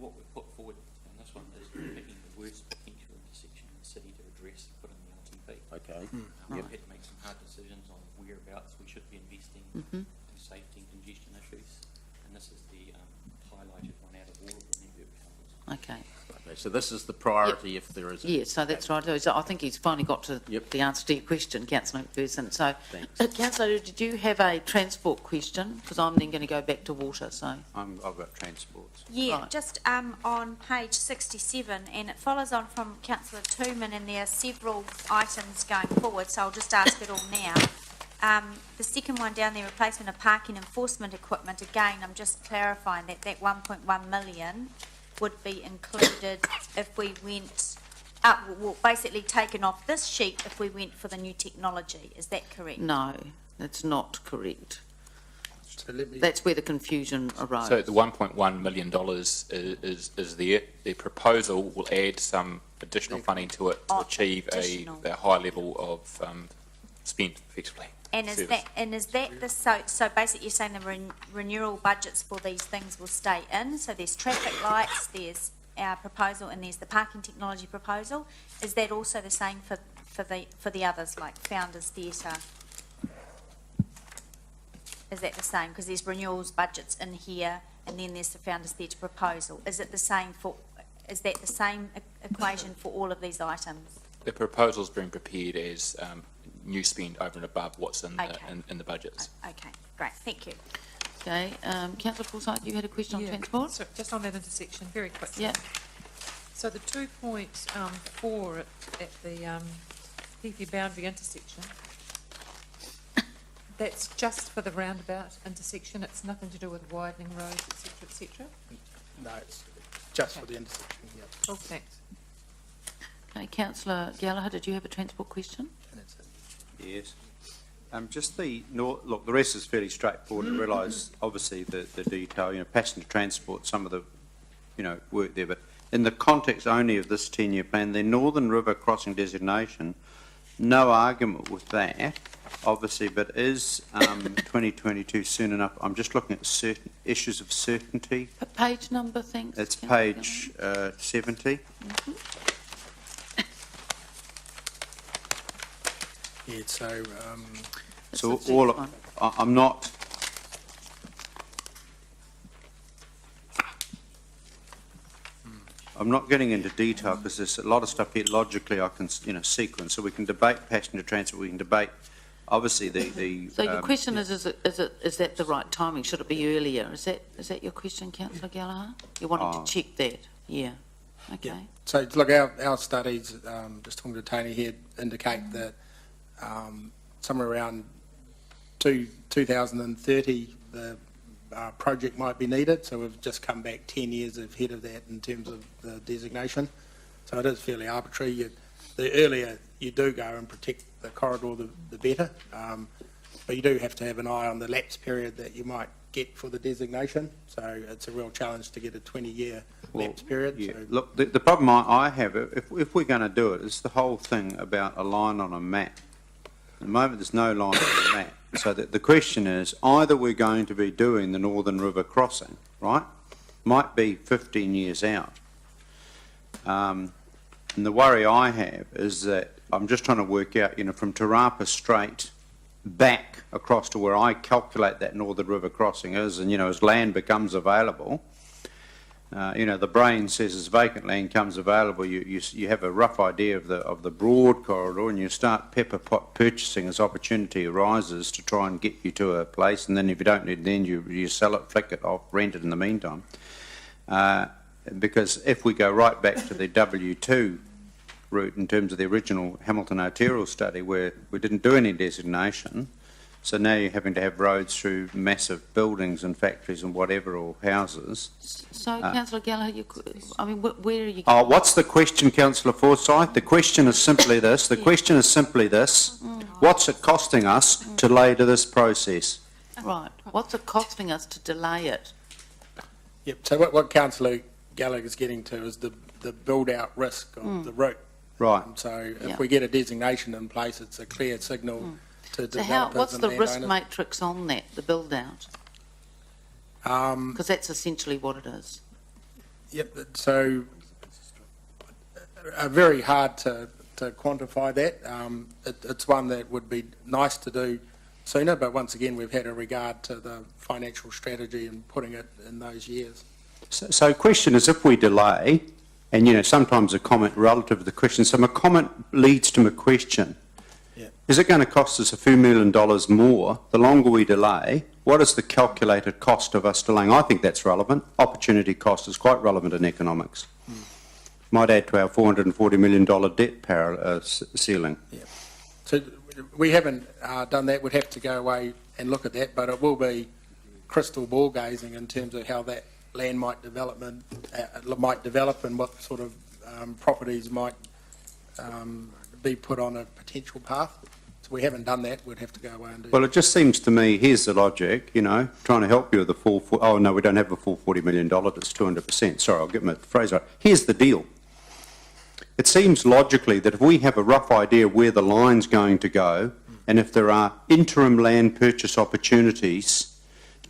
what we put forward in this one is picking the worst potential intersection in the city to address and put in the LTP.
Okay.
We've had to make some hard decisions on whereabouts we should be investing in safety and congestion issues, and this is the highlighted one out of all of the network councils.
Okay.
Okay, so this is the priority if there is a...
Yes, so that's right. So I think he's finally got to the answer to your question, Councillor McPherson. So, Councillor, did you have a transport question? Because I'm then going to go back to water, so...
I've got transports.
Yeah,
Right.
just on page 67, and it follows on from Councillor Tooman, and there are several items going forward, so I'll just ask it all now. The second one down there, replacement of parking enforcement equipment, again, I'm just clarifying that 1.1 million would be included if we went up, well, basically taken off this sheet if we went for the new technology. Is that correct?
No, that's not correct.
So let me...
That's where the confusion arose.
So the $1.1 million is there. The proposal will add some additional funding to it to achieve a high level of spend, effectively.
And is
service.
that the, so basically you're saying the renewal budgets for these things will stay in? So there's traffic lights, there's our proposal, and there's the parking technology proposal. Is that also the same for the others, like Founders Theatre? Is that the same? Because there's renewals budgets in here, and then there's the Founders Theatre proposal. Is that the same equation for all of these items?
The proposal's being prepared as new spend over and above what's in,
Okay.
in the budgets.
Okay, great, thank you.
Okay, councillor Forsyth, you had a question on
Yeah,
transport?
so just on that intersection, very quickly.
Yeah.
So the 2.4 at the PP boundary intersection, that's just for the roundabout intersection, it's nothing to do with widening roads, et cetera,
No, it's just for the intersection, yeah.
Oh, thanks.
Okay, councillor Gallagher, did you have a transport question?
Yes. Just look, the rest is fairly straightforward. I realise, obviously, the detail, passenger transport, some of the, work there, but in the context only of this 10-year plan, the Northern River crossing designation, no argument with that, obviously, but is 2022 soon enough? I'm just looking at certain issues of certainty.
Page number, thanks.
It's
councillor
page 70.
Yeah, so,
So
That's the
all,
first one.
I'm not, I'm not getting into detail because there's a lot of stuff here logically I can, sequence. So we can debate passenger transport, we can debate, obviously, the
So your question is that the right timing? Should it be earlier? Is that your question, councillor Gallagher? You wanted to check that? Yeah. Okay.
yeah. So look, our studies, just talking to Tony here, indicate that somewhere around 2030, the project might be needed. So we've just come back 10 years ahead of that in terms of the designation. So it is fairly arbitrary. The earlier you do go and protect the corridor, the better. But you do have to have an eye on the lapse period that you might get for the designation. So it's a real challenge to get a 20-year lapse period.
Yeah.
So,
Look, the problem I have, if we're going to do it, is the whole thing about a line on a map. At the moment, there's no line on the map. So the question is, either we're going to be doing the Northern River crossing, right? Might be 15 years out. And the worry I have is that I'm just trying to work out, from Te Rapa Strait back across to where I calculate that Northern River crossing is, and, as land becomes available, the brain says as vacant land comes available, you have a rough idea of the broad corridor, and you start pepper pot purchasing as opportunity arises to try and get you to a place, and then if you don't need it, then you sell it, flick it off, rent it in the meantime. Because if we go right back to the W2 route in terms of the original Hamilton Arterial study where we didn't do any designation, so now you're having to have roads through massive buildings and factories and whatever, or houses.
So, councillor Gallagher, where are you?
Oh, what's the question, councillor Forsyth? The question is simply this. What's it costing us to delay this process?
Right. What's it costing us to delay it?
yep. So what Councillor Gallagher is getting to is the build-out risk of the route.
Right.
So if we get a designation in place, it's a clear signal to
So
developers
what's
and
the risk
landowners.
matrix on that, the build-out? Because that's essentially what it is.
Yep, so very hard to quantify that. It's one that would be nice to do sooner, but once again, we've had a regard to the financial strategy and putting it in those years.
So the question is, if we delay, and sometimes a comment relative to the question, so my comment leads to my question.
Yeah.
Is it going to cost us a few $1 million more the longer we delay? What is the calculated cost of us delaying? I think that's relevant. Opportunity cost is quite relevant in economics. Might add to our $440 million debt ceiling.
Yeah. So we haven't done that. We'd have to go away and look at that, but it will be crystal ball gazing in terms of how that land might develop and what sort of properties might be put on a potential path. So we haven't done that. We'd have to go away and do
Well, it just seems to me, here's the logic, trying to help you with the full, oh no, we don't have a full $40 million, it's 200%. Sorry, I'll get my phrase right. Here's the deal. It seems logically that if we have a rough idea where the line's going to go, and if there are interim land purchase opportunities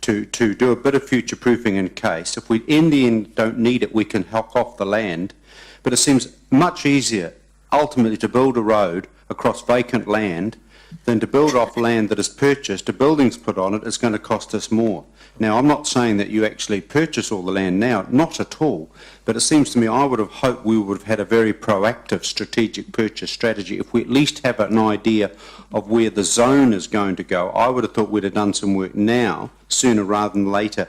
to do a bit of future proofing in case, if we in the end don't need it, we can hock off the land. But it seems much easier ultimately to build a road across vacant land than to build off land that is purchased. A building's put on it is going to cost us more. Now, I'm not saying that you actually purchase all the land now, not at all, but it seems to me I would have hoped we would have had a very proactive strategic purchase strategy. If we at least have an idea of where the zone is going to go, I would have thought we'd have done some work now, sooner rather than later.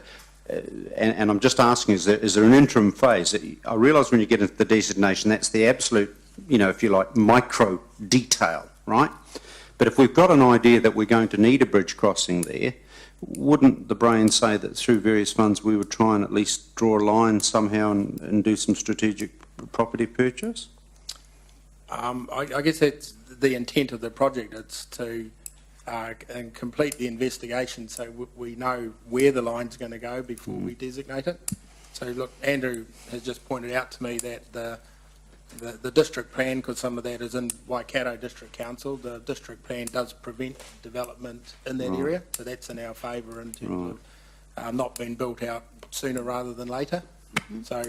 And I'm just asking, is there an interim phase? I realise when you get into the designation, that's the absolute, if you like, micro detail, right? But if we've got an idea that we're going to need a bridge crossing there, wouldn't the brain say that through various funds we would try and at least draw a line somehow and do some strategic property purchase?
I guess that's the intent of the project. It's to and complete the investigation so we know where the line's going to go before we designate it. So look, Andrew has just pointed out to me that the district plan, because some of that is in Waikato District Council, the district plan does prevent development in that area, so that's in our favour in terms of not being built out sooner rather than later. So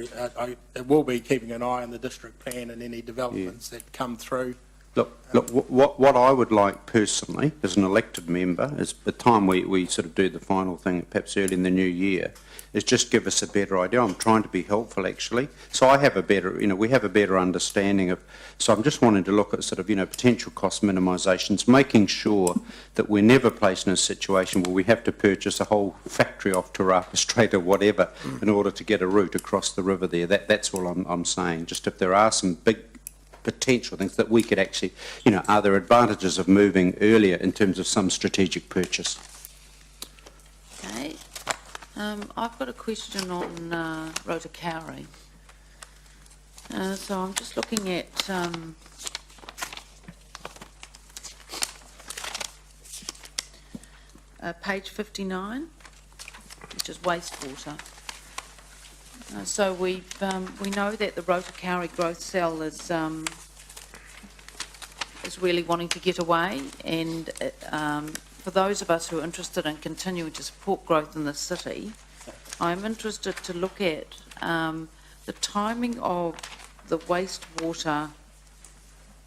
it will be keeping an eye on the district plan and any developments that come through.
Look, what I would like personally as an elected member is the time we sort of do the final thing, perhaps early in the new year, is just give us a better idea. I'm trying to be helpful, actually. So I have a better, we have a better understanding of, so I'm just wanting to look at sort of, potential cost minimisations, making sure that we're never placed in a situation where we have to purchase a whole factory off Te Rapa Strait or whatever in order to get a route across the river there. That's all I'm saying. Just if there are some big potential things that we could actually, are there advantages of moving earlier in terms of some strategic purchase?
Okay. I've got a question on Rotokauri. So I'm just looking at page 59, which is wastewater. So we know that the Rotokauri growth cell is really wanting to get away, and for those of us who are interested in continuing to support growth in the city, I'm interested to look at the timing of the wastewater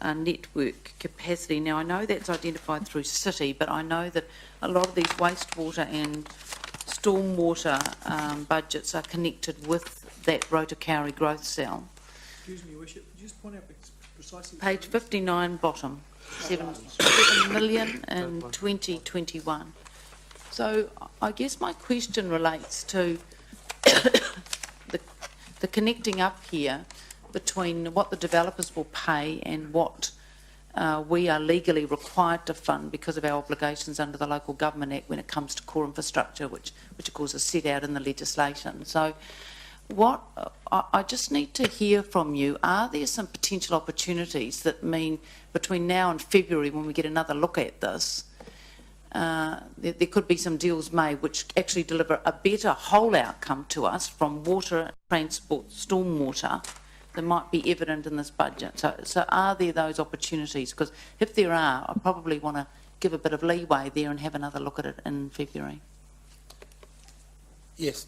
network capacity. Now, I know that's identified through city, but I know that a lot of these wastewater and stormwater budgets are connected with that Rotokauri growth cell.
Excuse me, Your Worship, could you just point out precisely?
Page 59, bottom, 7 million in 2021. So I guess my question relates to the connecting up here between what the developers will pay and what we are legally required to fund because of our obligations under the Local Government Act when it comes to core infrastructure, which of course is set out in the legislation. So what I just need to hear from you, are there some potential opportunities that mean between now and February when we get another look at this, there could be some deals made which actually deliver a better whole outcome to us from water, transport, stormwater that might be evident in this budget. So are there those opportunities? Because if there are, I probably want to give a bit of leeway there and have another look at it in February.
Yes,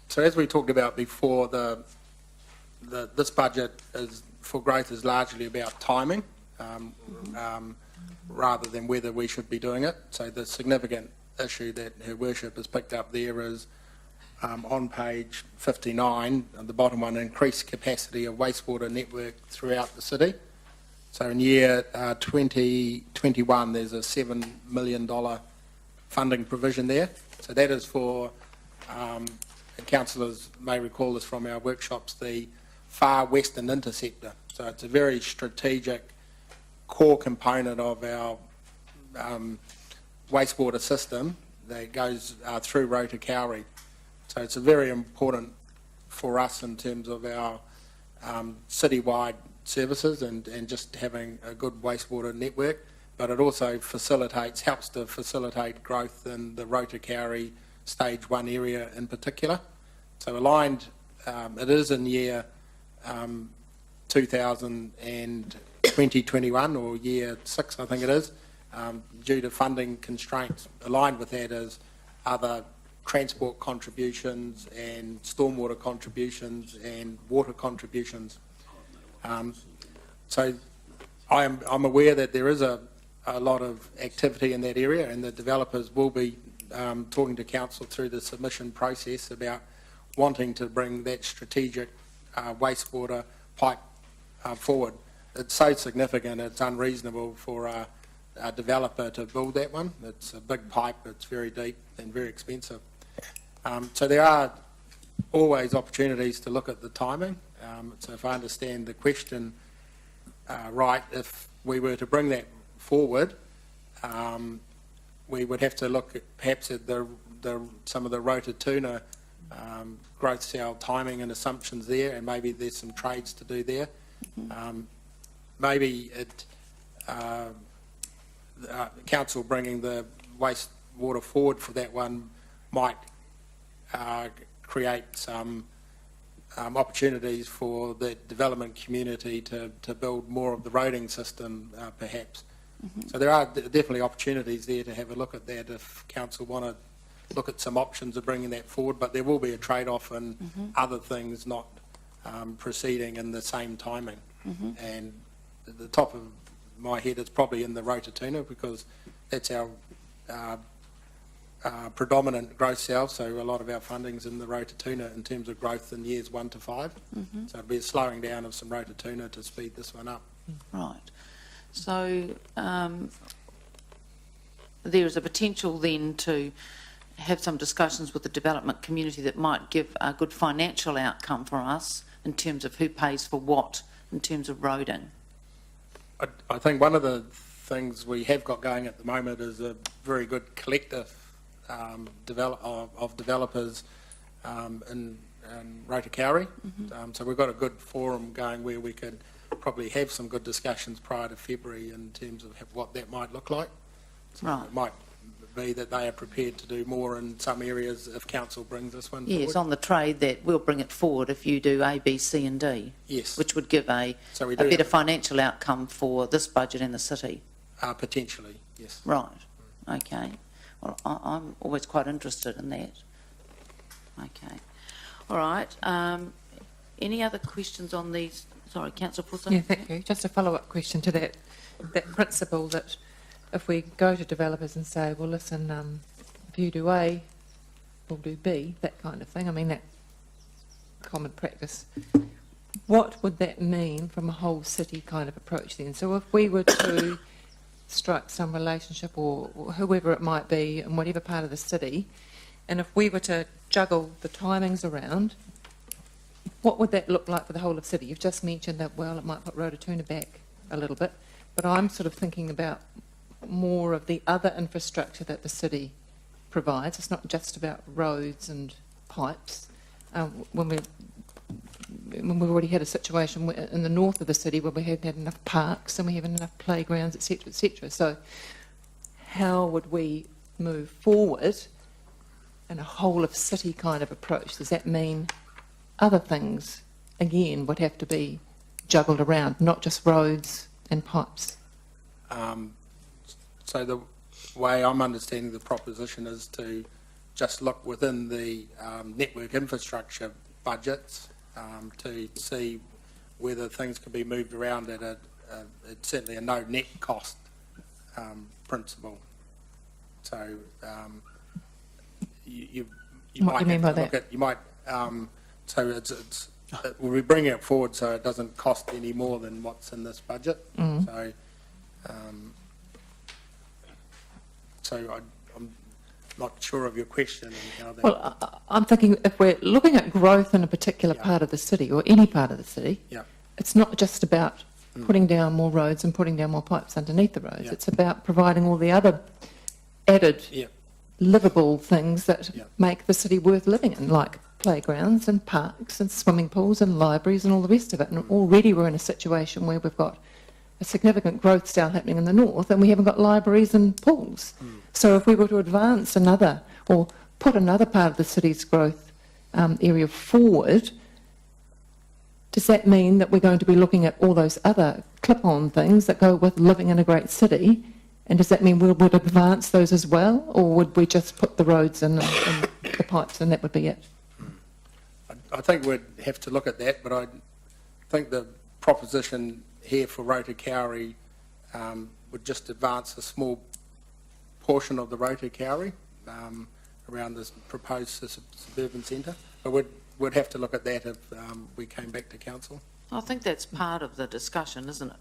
so as we talked about before, this budget for growth is largely about timing rather than whether we should be doing it. So the significant issue that Her Worship has picked up there is on page 59, the bottom one, increased capacity of wastewater network throughout the city. So in year 2021, there's a $7 million funding provision there. So that is for, councillors may recall this from our workshops, the Far Western Interceptor. So it's a very strategic core component of our wastewater system that goes through Rotokauri. So it's very important for us in terms of our citywide services and just having a good wastewater network, but it also helps to facilitate growth in the Rotokauri Stage 1 area in particular. So aligned, it is in year 2021 or year 6, I think it is, due to funding constraints. Aligned with that is other transport contributions and stormwater contributions and water contributions. So I'm aware that there is a lot of activity in that area, and the developers will be talking to council through the submission process about wanting to bring that strategic wastewater pipe forward. It's so significant, it's unreasonable for a developer to build that one. It's a big pipe, it's very deep and very expensive. So there are always opportunities to look at the timing. So if I understand the question right, if we were to bring that forward, we would have to look at perhaps at some of the Rototuna growth cell timing and assumptions there, and maybe there's some trades to do there. Maybe council bringing the wastewater forward for that one might create some opportunities for the development community to build more of the roading system, perhaps. So there are definitely opportunities there to have a look at that if council want to look at some options of bringing that forward, but there will be a trade-off in other things not proceeding in the same timing. And at the top of my head, it's probably in the Rototuna, because that's our predominant growth cell, so a lot of our funding's in the Rototuna in terms of growth in years 1 to 5. So it'll be a slowing down of some Rototuna to speed this one up.
Right. So there is a potential then to have some discussions with the development community that might give a good financial outcome for us in terms of who pays for what in terms of roading.
I think one of the things we have got going at the moment is a very good collective of developers in Rotokauri. So we've got a good forum going where we could probably have some good discussions prior to February in terms of what that might look like. So
right.
It might be that they are prepared to do more in some areas if council brings this one
Yes,
forward.
on the trade that we'll bring it forward if you do A, B, C and D.
Yes.
Which would give a
So
better financial outcome for this budget and the city.
Potentially, yes.
Right, okay. Well, I'm always quite interested in that. Okay. All right. Any other questions on these? Sorry, Councillor Fuller.
Yeah, thank you. Just a follow-up question to that principle that if we go to developers and say, well, listen, if you do A, we'll do B, that kind of thing. I mean, that common practice. What would that mean from a whole city kind of approach then? So if we were to strike some relationship or whoever it might be in whatever part of the city, and if we were to juggle the timings around, what would that look like for the whole of the city? You've just mentioned that, well, it might put Rototuna back a little bit, but I'm sort of thinking about more of the other infrastructure that the city provides. It's not just about roads and pipes. When we've already had a situation in the north of the city where we haven't had enough parks and we haven't enough playgrounds, etc., etc. So how would we move forward in a whole of city kind of approach? Does that mean other things, again, would have to be juggled around, not just roads and pipes?
So the way I'm understanding the proposition is to just look within the network infrastructure budgets to see whether things can be moved around at it's certainly a no net cost principle. So you
What
might
do you mean
have
by
to look
that?
at, you might so it's we're bringing it forward so it doesn't cost any more than what's in this budget. So I'm not sure of your question and how that.
Well, I'm thinking if we're looking at growth in a particular part of the city or any part of the city, it's not just about putting down more roads and putting down more pipes underneath the roads. It's about providing all the other added livable things that make the city worth living in, like playgrounds and parks and swimming pools and libraries and all the rest of it. And already we're in a situation where we've got a significant growth style happening in the north and we haven't got libraries and pools. So if we were to advance another or put another part of the city's growth area forward, does that mean that we're going to be looking at all those other clip-on things that go with living in a great city
And does that mean we would advance those as well, or would we just put the roads in and the pipes and that would be it?
I think we'd have to look at that, but I think the proposition here for Rotokauri would just advance a small portion of the Rotokauri around this proposed suburban centre. But we'd have to look at that if we came back to council.
I think that's part of the discussion, isn't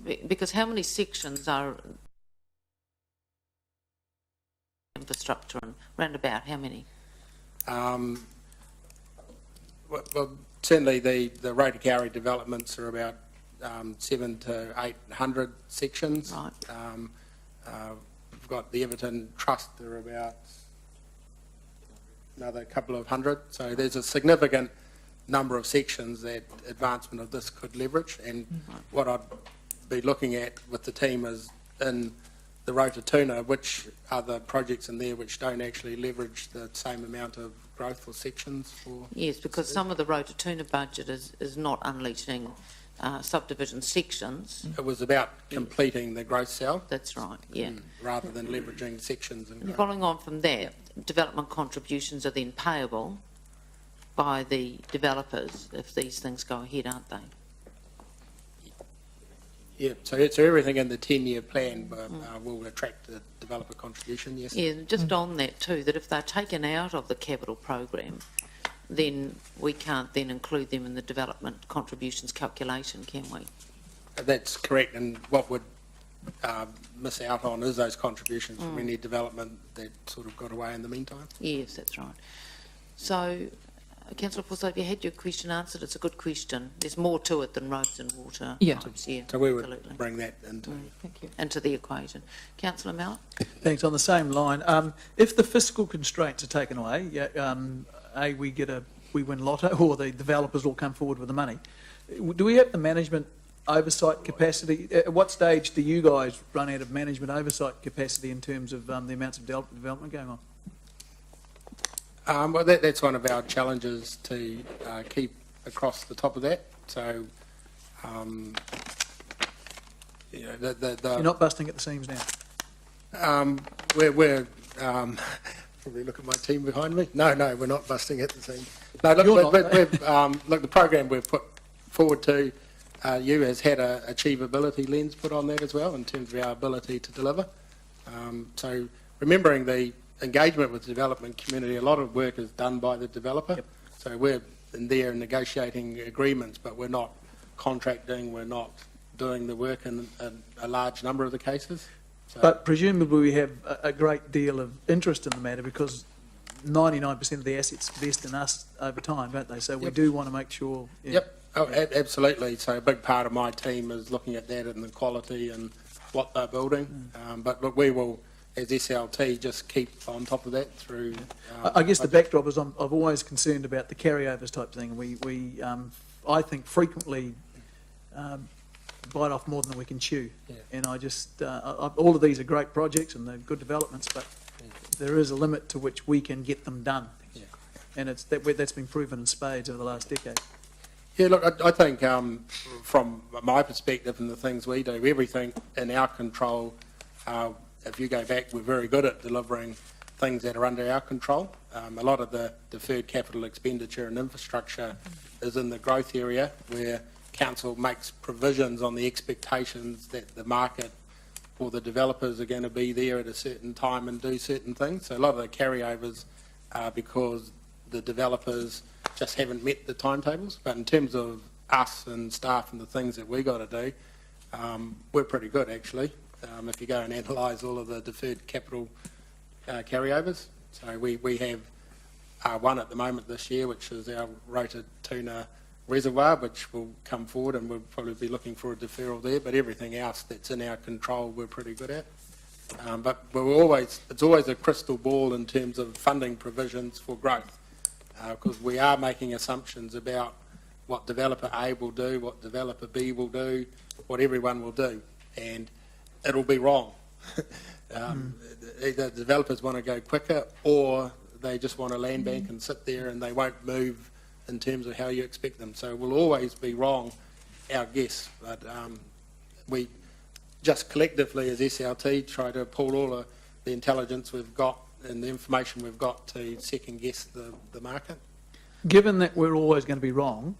it? Because how many sections are infrastructure and round about how many?
Well, certainly the Rotokauri developments are about 700 to 800 sections.
Right.
We've got the Everton Trust, they're about another couple of hundred. So there's a significant number of sections that advancement of this could leverage. And what I'd be looking at with the team is in the Rototuna, which are the projects in there which don't actually leverage the same amount of growth for sections? For
yes, because some of the Rototuna budget is not unleashing subdivision sections.
It was about completing the growth cell.
That's right, yeah.
Rather than leveraging sections. And
following on from there, development contributions are then payable by the developers if these things go ahead, aren't they?
Yeah, so everything in the 10-year plan will attract the developer contribution, yes.
Yeah, just on that too, that if they're taken out of the capital program, then we can't then include them in the development contributions calculation, can we?
That's correct, and what would miss out on is those contributions from any development that sort of got away in the meantime.
Yes, that's right. So, Councillor Forsyth, have you had your question answered? It's a good question. There's more to it than roads and water.
Yeah.
Yeah,
So we would
absolutely.
bring that into
Thank you. Into the equation. Councillor Mallett?
Thanks. On the same line, if the fiscal constraints are taken away, we win lotto, or the developers will come forward with the money. Do we have the management oversight capacity? At what stage do you guys run out of management oversight capacity in terms of the amounts of development going on?
well, that's one of our challenges to keep across the top of that. So, you know,
You're not busting at the seams now?
We're probably look at my team behind me. No, we're not busting at the seams. No, look, look, the program we've put forward to you has had a achievability lens put on that as well in terms of our ability to deliver. So remembering the engagement with the development community, a lot of work is done by the developer. Yep. So we're in there negotiating agreements, but we're not contracting, we're not doing the work in a large number of the cases. So,
but presumably we have a great deal of interest in the matter because 99% of the assets vest in us over time, don't they? So we do want to make sure... Yeah.
Yep, absolutely. So a big part of my team is looking at that and the quality and what they're building. But look, we will, as SLT, just keep on top of that through...
I guess the backdrop is I'm always concerned about the carryovers type thing. We I think, frequently bite off more than we can chew. Yeah. And I just... all of these are great projects and they're good developments, but there is a limit to which we can get them done. Yeah. And that's been proven in spades over the last decade.
Yeah, look, I think from my perspective and the things we do, everything in our control, if you go back, we're very good at delivering things that are under our control. A lot of the deferred capital expenditure and infrastructure is in the growth area where council makes provisions on the expectations that the market or the developers are going to be there at a certain time and do certain things. So a lot of the carryovers are because the developers just haven't met the timetables. But in terms of us and staff and the things that we got to do, we're pretty good actually. If you go and analyse all of the deferred capital carryovers. So we have one at the moment this year, which is our Rototuna reservoir, which will come forward and we'll probably be looking for a deferral there, but everything else that's in our control we're pretty good at. But it's always a crystal ball in terms of funding provisions for growth, because we are making assumptions about what developer A will do, what developer B will do, what everyone will do, and it'll be wrong. Either developers want to go quicker or they just want a land bank and sit there and they won't move in terms of how you expect them. So we'll always be wrong, our guess. But just collectively as SLT try to pull all of the intelligence we've got and the information we've got to second guess the market.
Given that we're always going to be wrong,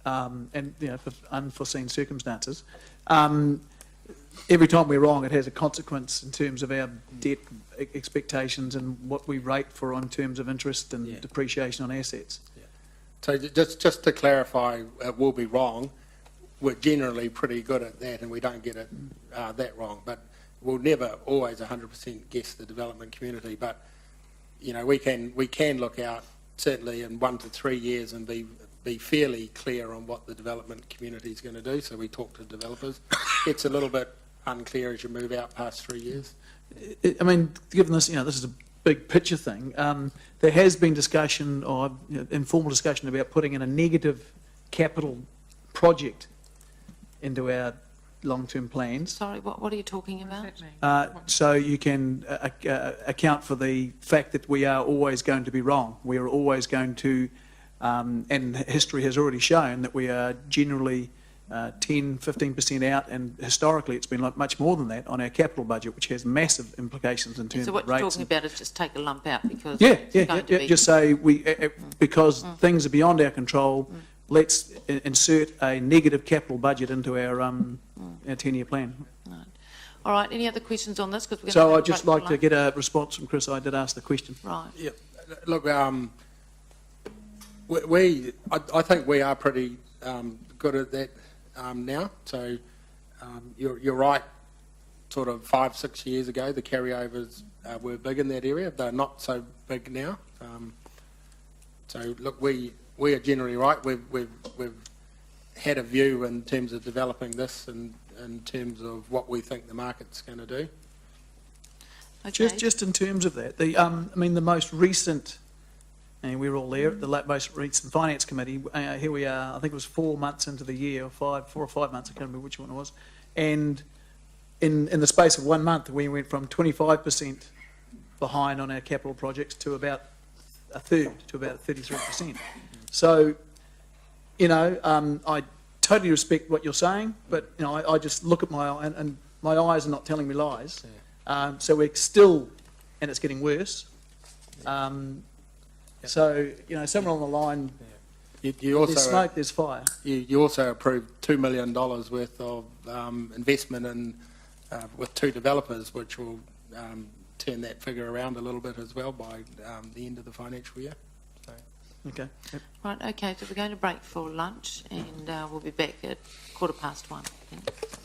and for unforeseen circumstances, every time we're wrong, it has a consequence in terms of our debt expectations and what we rate for in terms of interest and depreciation on assets.
So just to clarify, it will be wrong. We're generally pretty good at that, and we don't get it that wrong. But we'll never always 100% guess the development community. But we can look out certainly in 1 to 3 years and be fairly clear on what the development community is going to do. So we talk to developers. It's a little bit unclear as you move out past 3 years.
I mean, given this, this is a big picture thing. There has been discussion or informal discussion about putting in a negative capital project into our long-term plans.
Sorry, what are you talking about?
So you can account for the fact that we are always going to be wrong. We are always going to, and history has already shown that we are generally 10, 15% out, and historically it's been like much more than that on our capital budget, which has massive implications in terms
So
of
what
rates.
you're talking about is just take a lump out because
Just say because things are beyond our control. Let's insert a negative capital budget into our 10-year plan.
Right. All right. Any other questions on this?
So I'd just like to get a response from Chris. I did ask the question.
Right.
Yeah. Look, I think we are pretty good at that now. So you're right. Sort of 5, 6 years ago, the carryovers were big in that area. They're not so big now. So look, we are generally right. We've had a view in terms of developing this and in terms of what we think the market's going to do.
Okay.
Just in terms of that, the most recent, and we were all there at the most recent Finance Committee. Here we are. I think it was 4 months into the year, or 4 or 5 months. I can't remember which one it was. And in the space of 1 month, we went from 25% behind on our capital projects to about a third, to about 33%. So, I totally respect what you're saying, but I just look at and my eyes are not telling me lies. So we're still, and it's getting worse. So somewhere on the line,
You also,
there's smoke, there's fire.
You also approved $2 million worth of investment in with 2 developers, which will turn that figure around a little bit as well by the end of the financial year. So.
Okay. Yep.
Right. Okay. So we're going to break for lunch, and we'll be back at 1:15. Thanks.